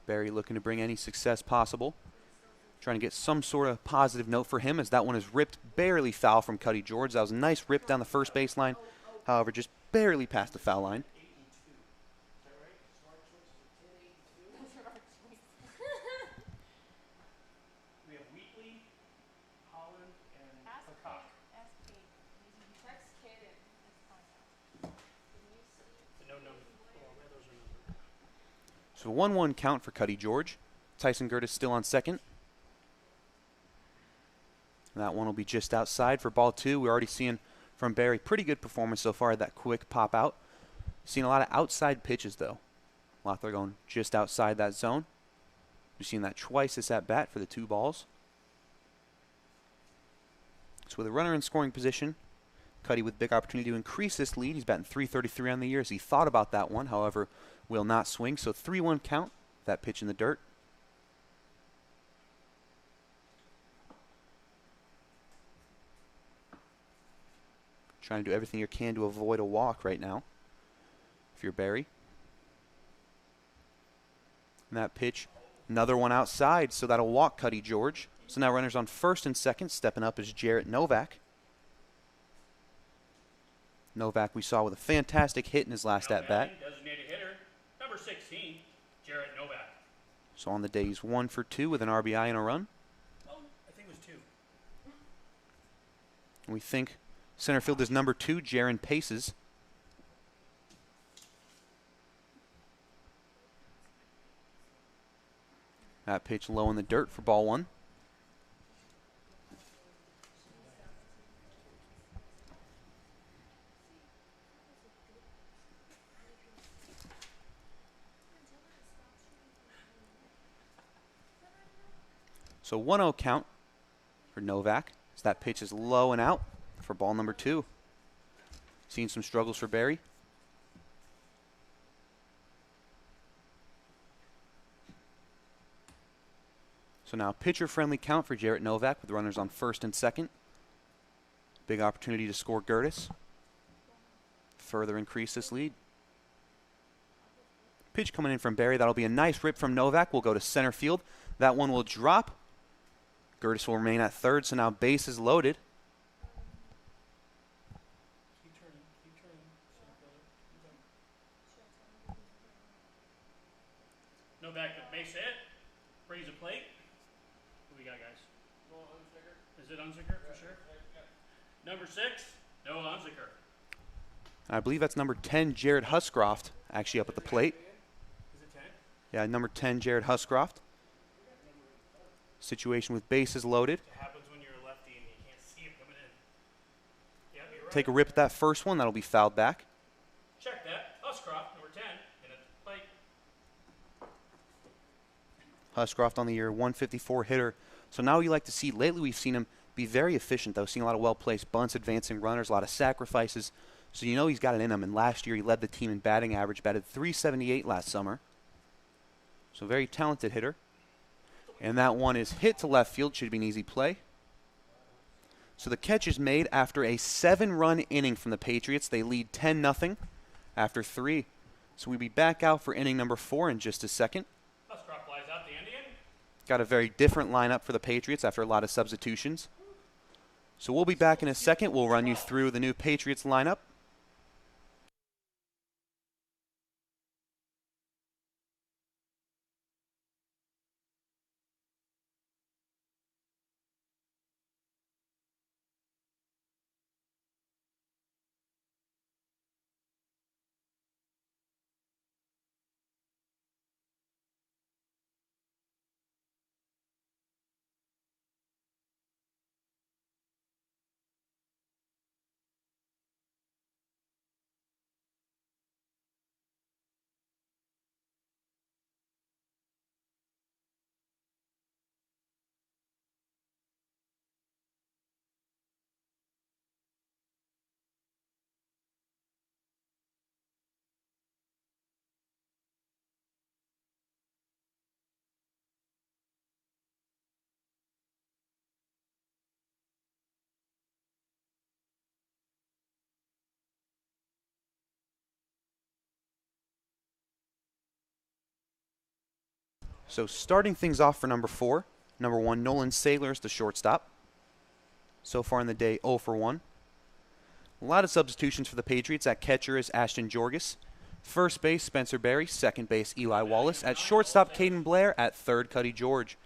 Barry looking to bring any success possible. Trying to get some sort of positive note for him, as that one is ripped barely foul from Cuddy George. That was a nice rip down the first baseline. However, just barely past the foul line. We have Wheatley, Holland, and Ask Peacock. Kate. Ask Kate. Text Kate and find out. No number. Oh, yeah, those are numbered. So 1-1 count for Cuddy George. Tyson Gertis still on second. And that one will be just outside for ball 2. We're already seeing from Barry pretty good performance so far, that quick pop out. Seen a lot of outside pitches though. A lot that are going just outside that zone. We've seen that twice this at bat for the 2 balls. So with a runner in scoring position, Cuddy with big opportunity to increase this lead. He's batting .333 on the year as he thought about that one, however, will not swing. So 3-1 count, that pitch in the dirt. Trying to do everything you can to avoid a walk right now, if you're Barry. And that pitch, another one outside, so that'll walk Cuddy George. So now runners on first and second. Stepping up is Jarrett Novak. Novak we saw with a fantastic hit in his last Now at-bat. batting, designated hitter, number 16, Jarrett Novak. So on the day he's 1 for 2 with an RBI and a run. Oh, I think it was 2. And we think center field is number 2, Jaron Paces. That pitch low in the dirt for ball 1. So 1-0 count for Novak. As that pitch is low and out for ball number 2. Seen some struggles for Barry. So now pitcher-friendly count for Jarrett Novak with runners on first and second. Big opportunity to score Gertis. Further increase this lead. Pitch coming in from Barry. That'll be a nice rip from Novak. We'll go to center field. That one will drop. Gertis will remain at third, so now base is loaded. Keep turning, center fielder. Novak at base hit, brings a plate. Who we got, guys? Is it Unzicker for sure? Number 6, Noah Unzicker. I believe that's number 10, Jared Huscroft, actually up at the plate. Is it 10? Yeah, number 10, Jared Huscroft. Situation with bases loaded. It happens when you're a lefty and you can't see him coming in. Yeah, you're right. Take a rip at that first one. That'll be fouled back. Check that. Huscroft, number 10, in at the plate. Huscroft on the year, 154 hitter. So now you like to see, lately we've seen him be very efficient though, seeing a lot of well-placed bunts, advancing runners, a lot of sacrifices. So you know he's got it in him. And last year he led the team in batting average, batted .378 last summer. So very talented hitter. And that one is hit to left field, should be an easy play. So the catch is made after a 7-run inning from the Patriots. They lead 10-0 after 3. So we'll be back out for inning number 4 in just a second. Huscroft flies out the Indian. Got a very different lineup for the Patriots after a lot of substitutions. So we'll be back in a second. We'll run you through the new Patriots lineup. So starting things off for number 4, number 1, Nolan Sailors, the shortstop. So far in the day, 0 for 1. A lot of substitutions for the Patriots. At catcher is Ashton Jorgis. First base, Spencer Berry. Second base, Eli Wallace. At shortstop, Caden Blair. At third, Cuddy George.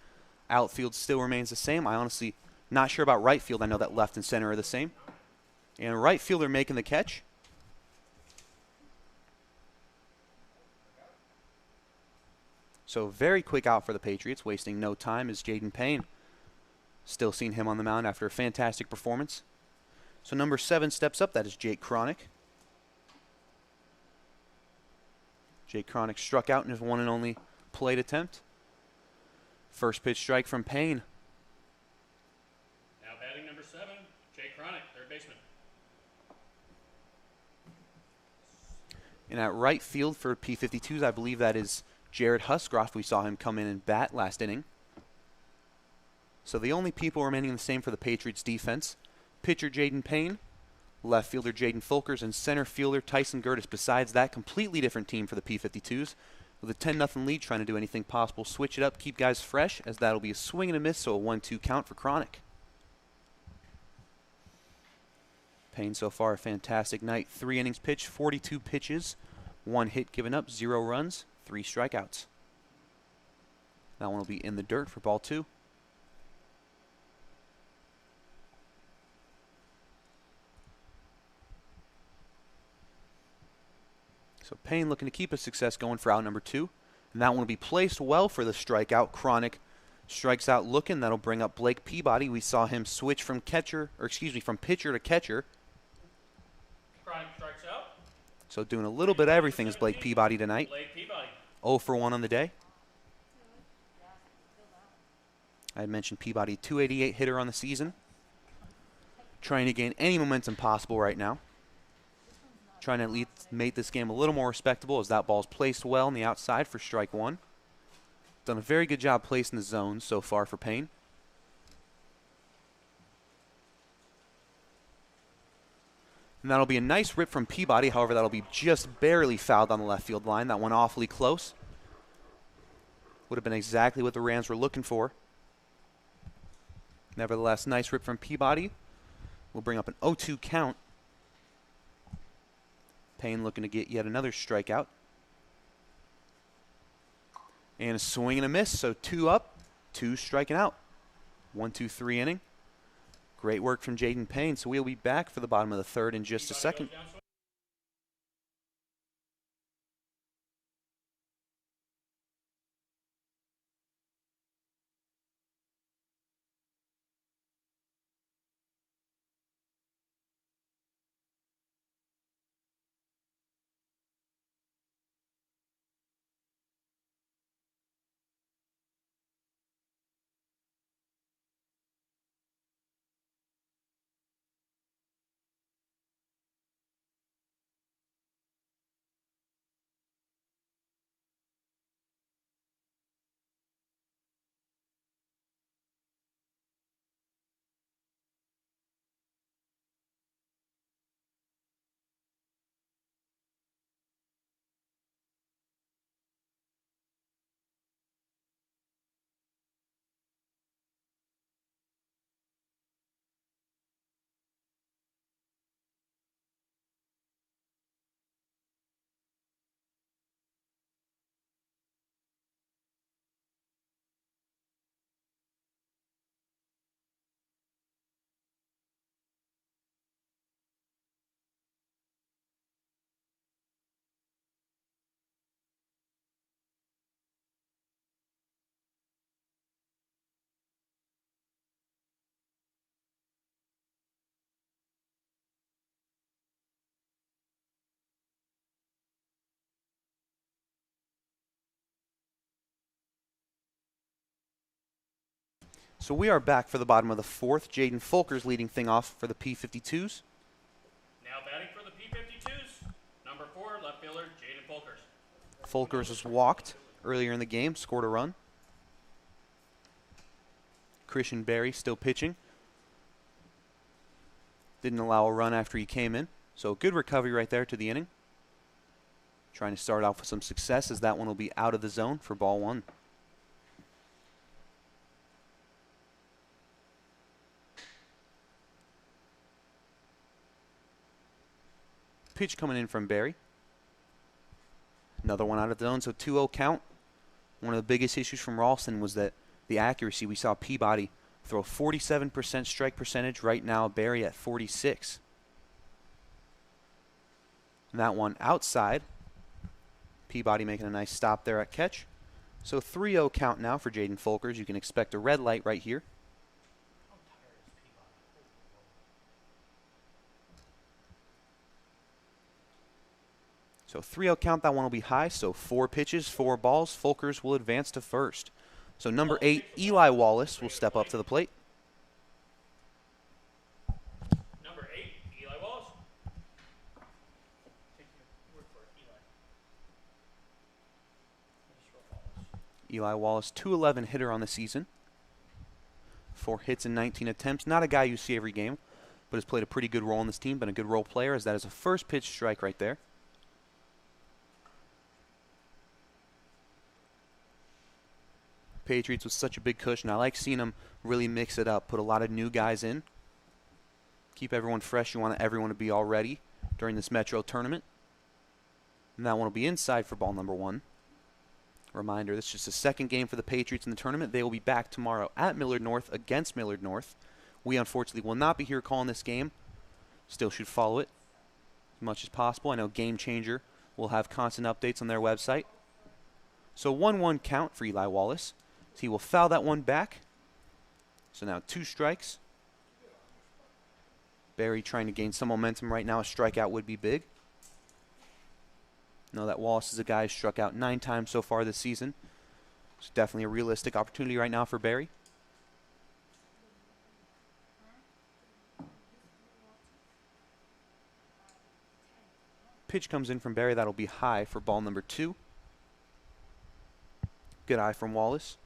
Outfield still remains the same. I honestly not sure about right field. I know that left and center are the same. And right fielder making the catch. So very quick out for the Patriots, wasting no time, is Jaden Payne. Still seeing him on the mound after a fantastic performance. So number 7 steps up. That is Jake Cronick. Jake Cronick struck out in his one and only plate attempt. First pitch strike from Payne. Now batting number 7, Jake Cronick, third baseman. And at right field for P52's, I believe that is Jared Huscroft. We saw him come in and bat last inning. So the only people remaining the same for the Patriots defense, pitcher Jaden Payne, left fielder Jaden Folkers, and center fielder Tyson Gertis. Besides that, completely different team for the P52's. With a 10-0 lead, trying to do anything possible, switch it up, keep guys fresh, as that'll be a swing and a miss, so a 1-2 count for Cronick. Payne so far a fantastic night. 3 innings pitched, 42 pitches, 1 hit given up, 0 runs, 3 strikeouts. That one will be in the dirt for ball 2. So Payne looking to keep his success going for out number 2. And that one will be placed well for the strikeout. Cronick strikes out looking. That'll bring up Blake Peabody. We saw him switch from pitcher to catcher. Cronick strikes out. So doing a little bit of everything is Blake Peabody tonight. Blake Peabody. 0 for 1 on the day. I had mentioned Peabody, 288 hitter on the season. Trying to gain any momentum possible right now. Trying to at least make this game a little more respectable as that ball's placed well on the outside for strike 1. Done a very good job placing the zones so far for Payne. And that'll be a nice rip from Peabody. However, that'll be just barely fouled on the left field line. That went awfully close. Would have been exactly what the Rams were looking for. Nevertheless, nice rip from Peabody. We'll bring up an 0-2 count. Payne looking to get yet another strikeout. And a swing and a miss, so 2 up, 2 striking out. 1-2-3 inning. Great work from Jaden Payne, so we'll be back for the bottom of the 3rd in just a second. So we are back for the bottom of the 4th. Jaden Folkers leading thing off for the P52's. Now batting for the P52's, number 4, left fielder Jaden Folkers. Folkers was walked earlier in the game, scored a run. Christian Berry still pitching. Didn't allow a run after he came in. So good recovery right there to the inning. Trying to start off with some success as that one will be out of the zone for ball 1. Pitch coming in from Barry. Another one out of the zone, so 2-0 count. One of the biggest issues from Ralston was that the accuracy. We saw Peabody throw 47% strike percentage. Right now, Barry at 46. And that one outside. Peabody making a nice stop there at catch. So 3-0 count now for Jaden Folkers. You can expect a red light right here. So 3-0 count, that one will be high. So 4 pitches, 4 balls. Folkers will advance to first. So number 8, Eli Wallace, will step up to the plate. Number 8, Eli Wallace. Take your word for it, Eli. Eli Wallace, 211 hitter on the season. 4 hits and 19 attempts. Not a guy you see every game, but has played a pretty good role in this team. Been a good role player, as that is a first pitch strike right there. Patriots with such a big cushion. I like seeing them really mix it up, put a lot of new guys in, keep everyone fresh. You want everyone to be all ready during this Metro tournament. And that one will be inside for ball number 1. Reminder, this is just the second game for the Patriots in the tournament. They will be back tomorrow at Millard North against Millard North. We unfortunately will not be here calling this game. Still should follow it as much as possible. I know Game Changer will have constant updates on their website. So 1-1 count for Eli Wallace. He will foul that one back. So now 2 strikes. Barry trying to gain some momentum right now. A strikeout would be big. Know that Wallace is a guy who struck out 9 times so far this season. It's definitely a realistic opportunity right now for Barry. Pitch comes in from Barry. That'll be high for ball number 2. Good eye from Wallace.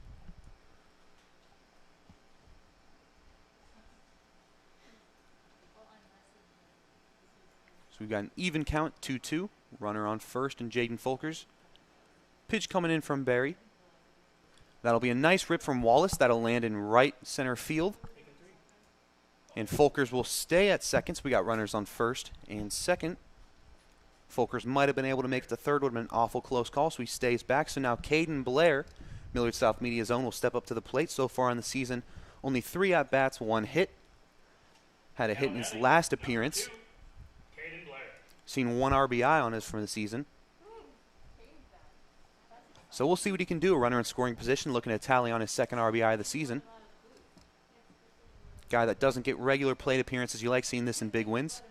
So we've got an even count, 2-2. Runner on first and Jaden Folkers. Pitch coming in from Barry. That'll be a nice rip from Wallace. That'll land in right center field. And Folkers will stay at second. So we got runners on first and second. Folkers might have been able to make it to third. Would have been an awful close call, so he stays back. So now Caden Blair, Millard South Media Zone, will step up to the plate. So far in the season, only 3 at-bats, 1 hit. Had a hit in his last appearance. Seen 1 RBI on his from the season. So we'll see what he can do. A runner in scoring position, looking to tally on his 2nd RBI of the season. Guy that doesn't get regular plate appearances. You like seeing this in big wins.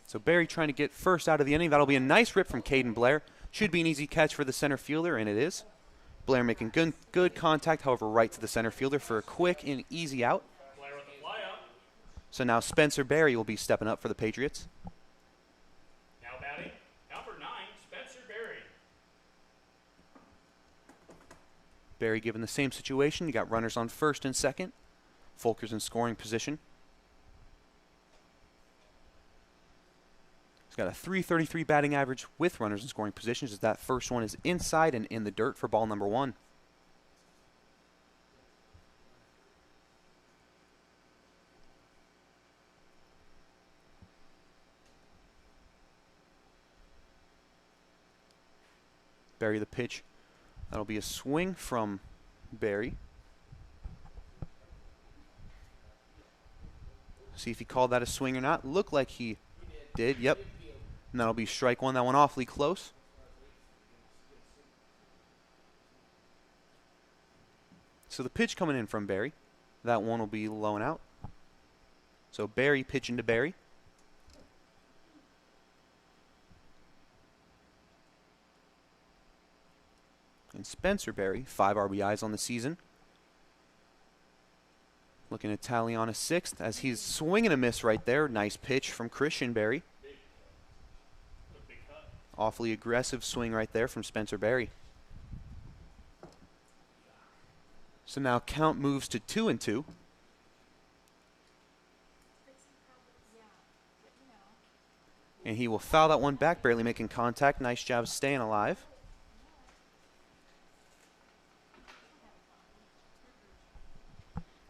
So Barry trying to get first out of the inning. That'll be a nice rip from Caden Blair. Should be an easy catch for the center fielder, and it is. Blair making good contact, however, right to the center fielder for a quick and easy out. Blair with the fly out. So now Spencer Barry will be stepping up for the Patriots. Now batting, number 9, Spencer Berry. Barry given the same situation. You got runners on first and second. Folkers in scoring position. He's got a .333 batting average with runners in scoring positions, as that first one is inside and in the dirt for ball number 1. Barry the pitch. That'll be a swing from Barry. See if he called that a swing or not. Looked like he did. Yep. And that'll be strike 1. That one awfully close. So the pitch coming in from Barry. That one will be low and out. So Barry pitching to Barry. And Spencer Barry, 5 RBIs on the season. Looking to tally on a 6th as he's swinging a miss right there. Nice pitch from Christian Barry. Awfully aggressive swing right there from Spencer Barry. So now count moves to 2-2. And he will foul that one back, barely making contact. Nice job staying alive.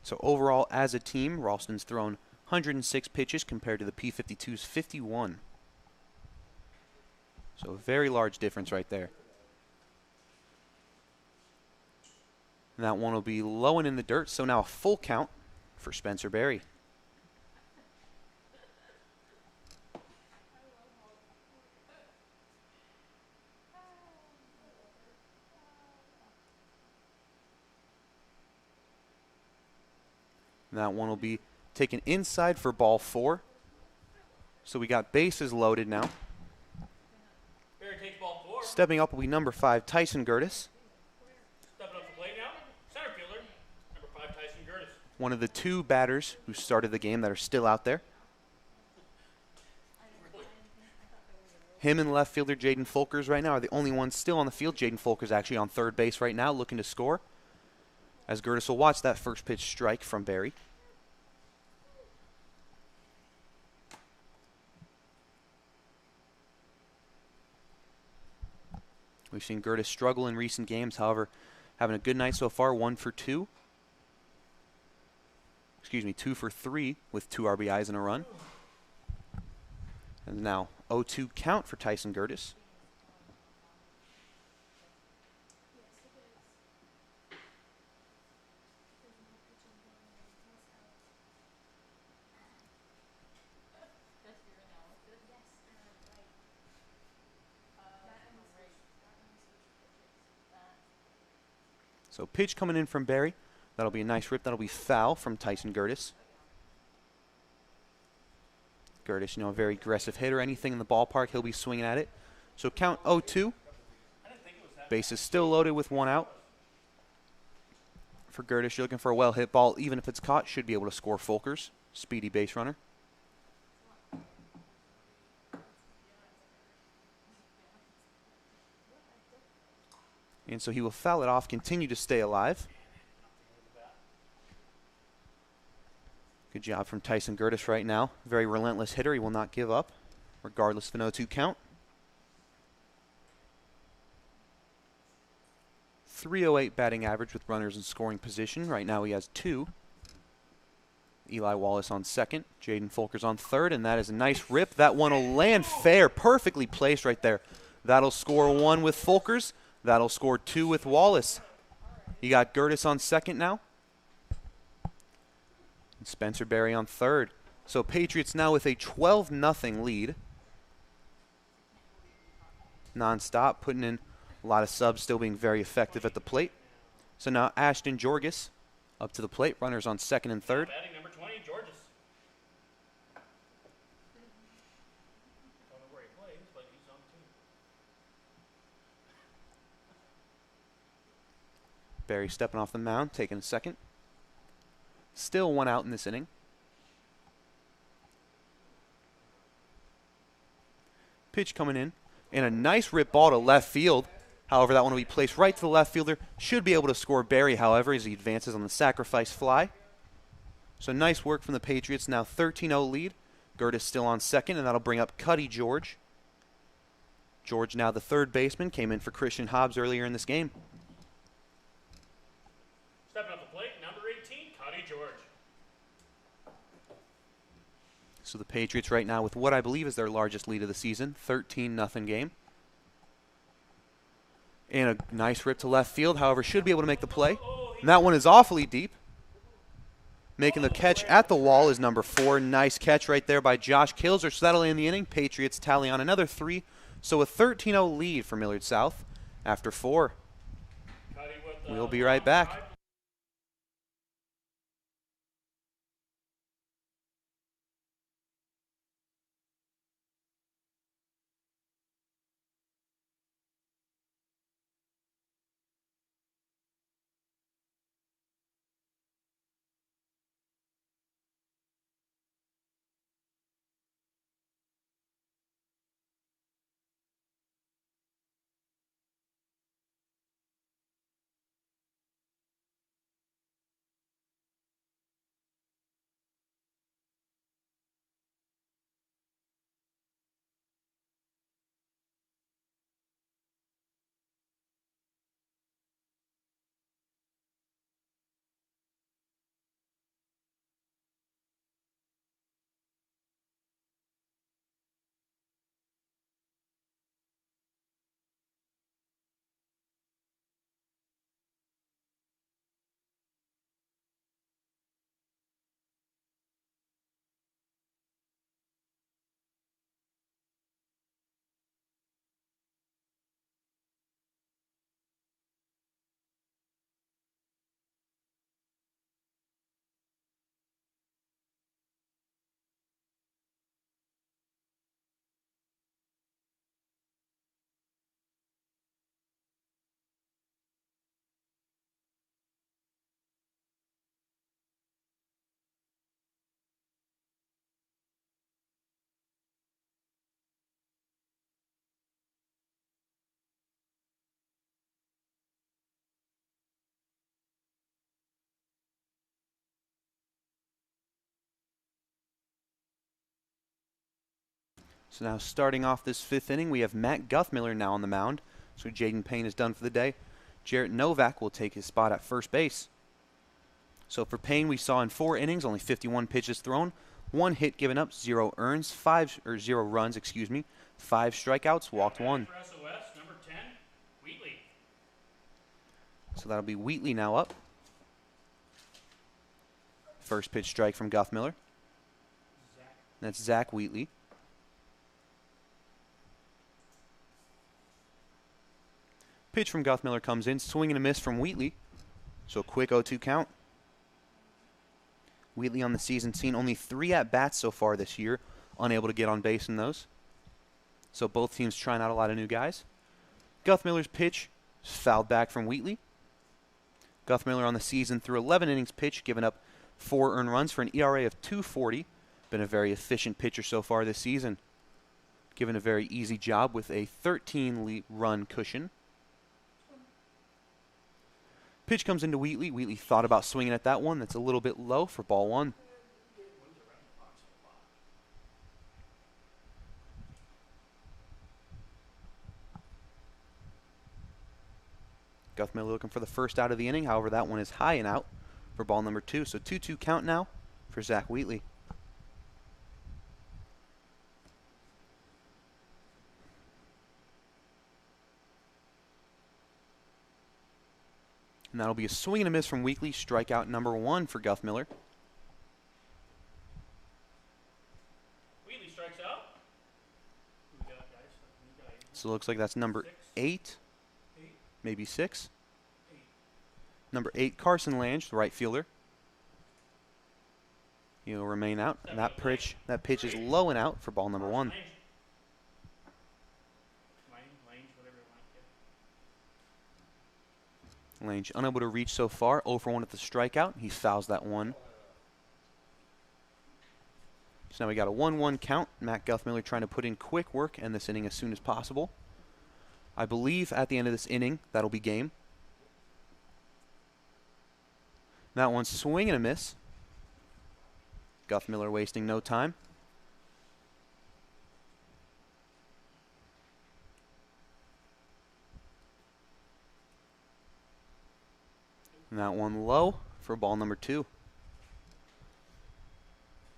So overall, as a team, Ralston's thrown 106 pitches compared to the P52's 51. So a very large difference right there. And that one will be low and in the dirt, so now a full count for Spencer Berry. And that one will be taken inside for ball 4. So we got bases loaded now. Barry takes ball 4. Stepping up will be number 5, Tyson Gertis. Stepping up the plate now. Center fielder, number 5, Tyson Gertis. One of the 2 batters who started the game that are still out there. Him and left fielder Jaden Folkers right now are the only ones still on the field. Jaden Folkers actually on third base right now looking to score, as Gertis will watch that first pitch strike from Berry. We've seen Gertis struggle in recent games, however, having a good night so far, 1 for 2. Excuse me, 2 for 3 with 2 RBIs and a run. And now 0-2 count for Tyson Gertis. So pitch coming in from Berry. That'll be a nice rip. That'll be foul from Tyson Gertis. Gertis, you know, a very aggressive hitter. Anything in the ballpark, he'll be swinging at it. So count 0-2. Base is still loaded with 1 out. For Gertis, you're looking for a well-hit ball. Even if it's caught, should be able to score Folkers. Speedy base runner. And so he will foul it off, continue to stay alive. Good job from Tyson Gertis right now. Very relentless hitter. He will not give up, regardless of an 0-2 count. 308 batting average with runners in scoring position. Right now he has 2. Eli Wallace on second. Jaden Folkers on third, and that is a nice rip. That one will land fair. Perfectly placed right there. That'll score 1 with Folkers. That'll score 2 with Wallace. You got Gertis on second now. And Spencer Berry on third. So Patriots now with a 12-0 lead. Non-stop, putting in a lot of subs, still being very effective at the plate. So now Ashton Jorgis up to the plate. Runners on second and third. Batting number 20, Georges. Don't know where he plays, but he's on the team. Berry stepping off the mound, taking a second. Still 1 out in this inning. Pitch coming in, and a nice rip ball to left field. However, that one will be placed right to the left fielder. Should be able to score Berry, however, as he advances on the sacrifice fly. So nice work from the Patriots. Now 13-0 lead. Gertis still on second, and that'll bring up Cuddy George. George now the third baseman, came in for Christian Hobbs earlier in this game. Stepping up the plate, number 18, Cuddy George. So the Patriots right now with what I believe is their largest lead of the season, 13-0 game. And a nice rip to left field, however, should be able to make the play. And that one is awfully deep. Making the catch at the wall is number 4. Nice catch right there by Josh Kilzer. So that'll end the inning. Patriots tally on another 3. So a 13-0 lead for Millard South after 4. We'll be right back. So now starting off this 5th inning, we have Matt Guthmiller now on the mound. So Jaden Payne is done for the day. Jarrett Novak will take his spot at first base. So for Payne, we saw in 4 innings, only 51 pitches thrown, 1 hit given up, 0 earns, 0 runs, 5 strikeouts, walked 1. For SOS, number 10, Wheatley. So that'll be Wheatley now up. First pitch strike from Guthmiller. That's Zach Wheatley. Pitch from Guthmiller comes in, swing and a miss from Wheatley. So quick 0-2 count. Wheatley on the season seen only 3 at-bats so far this year, unable to get on base in those. So both teams trying out a lot of new guys. Guthmiller's pitch is fouled back from Wheatley. Guthmiller on the season through 11 innings pitched, giving up 4 earned runs for an ERA of 2.40. Been a very efficient pitcher so far this season. Given a very easy job with a 13-run cushion. Pitch comes into Wheatley. Wheatley thought about swinging at that one. That's a little bit low for ball 1. Guthmiller looking for the first out of the inning. However, that one is high and out for ball number 2. So 2-2 count now for Zach Wheatley. And that'll be a swing and a miss from Wheatley. Strikeout number 1 for Guthmiller. Wheatley strikes out. Who we got, guys? So it looks like that's number 8, maybe 6. Number 8, Carson Lange, the right fielder. He'll remain out. And that pitch is low and out for ball number 1. Lange unable to reach so far. 0 for 1 at the strikeout. He fouls that one. So now we got a 1-1 count. Matt Guthmiller trying to put in quick work and this inning as soon as possible. I believe at the end of this inning, that'll be game. That one's swing and a miss. Guthmiller wasting no time. And that one low for ball number 2.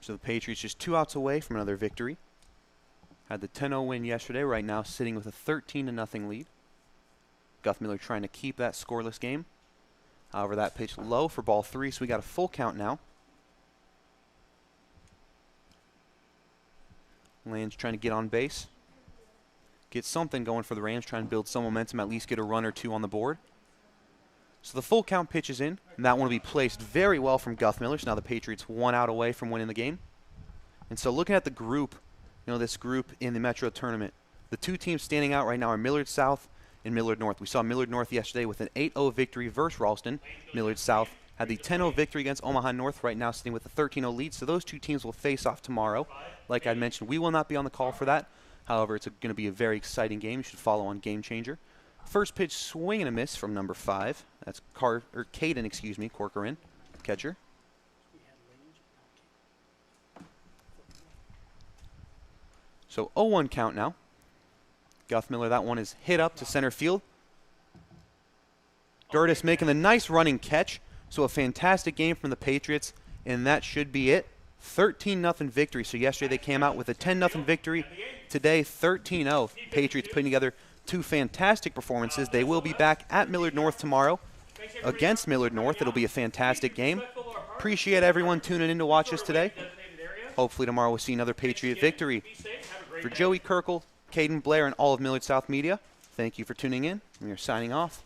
So the Patriots just 2 outs away from another victory. Had the 10-0 win yesterday, right now sitting with a 13-0 lead. Guthmiller trying to keep that scoreless game. However, that pitch low for ball 3, so we got a full count now. Lange trying to get on base. Get something going for the Rams, trying to build some momentum, at least get a run or 2 on the board. So the full count pitch is in, and that one will be placed very well from Guthmiller. So now the Patriots 1 out away from winning the game. And so looking at the group, this group in the Metro tournament, the 2 teams standing out right now are Millard South and Millard North. We saw Millard North yesterday with an 8-0 victory versus Ralston. Millard South had the 10-0 victory against Omaha North, right now sitting with a 13-0 lead. So those 2 teams will face off tomorrow. Like I mentioned, we will not be on the call for that. However, it's going to be a very exciting game. You should follow on Game Changer. First pitch, swing and a miss from number 5. That's Caden, Corcoran, catcher. So 0-1 count now. Guthmiller, that one is hit up to center field. Gertis making the nice running catch. So a fantastic game from the Patriots, and that should be it. 13-0 victory. So yesterday they came out with a 10-0 victory. Today, 13-0. Patriots putting together 2 fantastic performances. They will be back at Millard North tomorrow against Millard North. It'll be a fantastic game. Appreciate everyone tuning in to watch us today. Hopefully tomorrow we'll see another Patriot victory. For Joey Kirkle, Caden Blair, and all of Millard South Media, thank you for tuning in. We are signing off.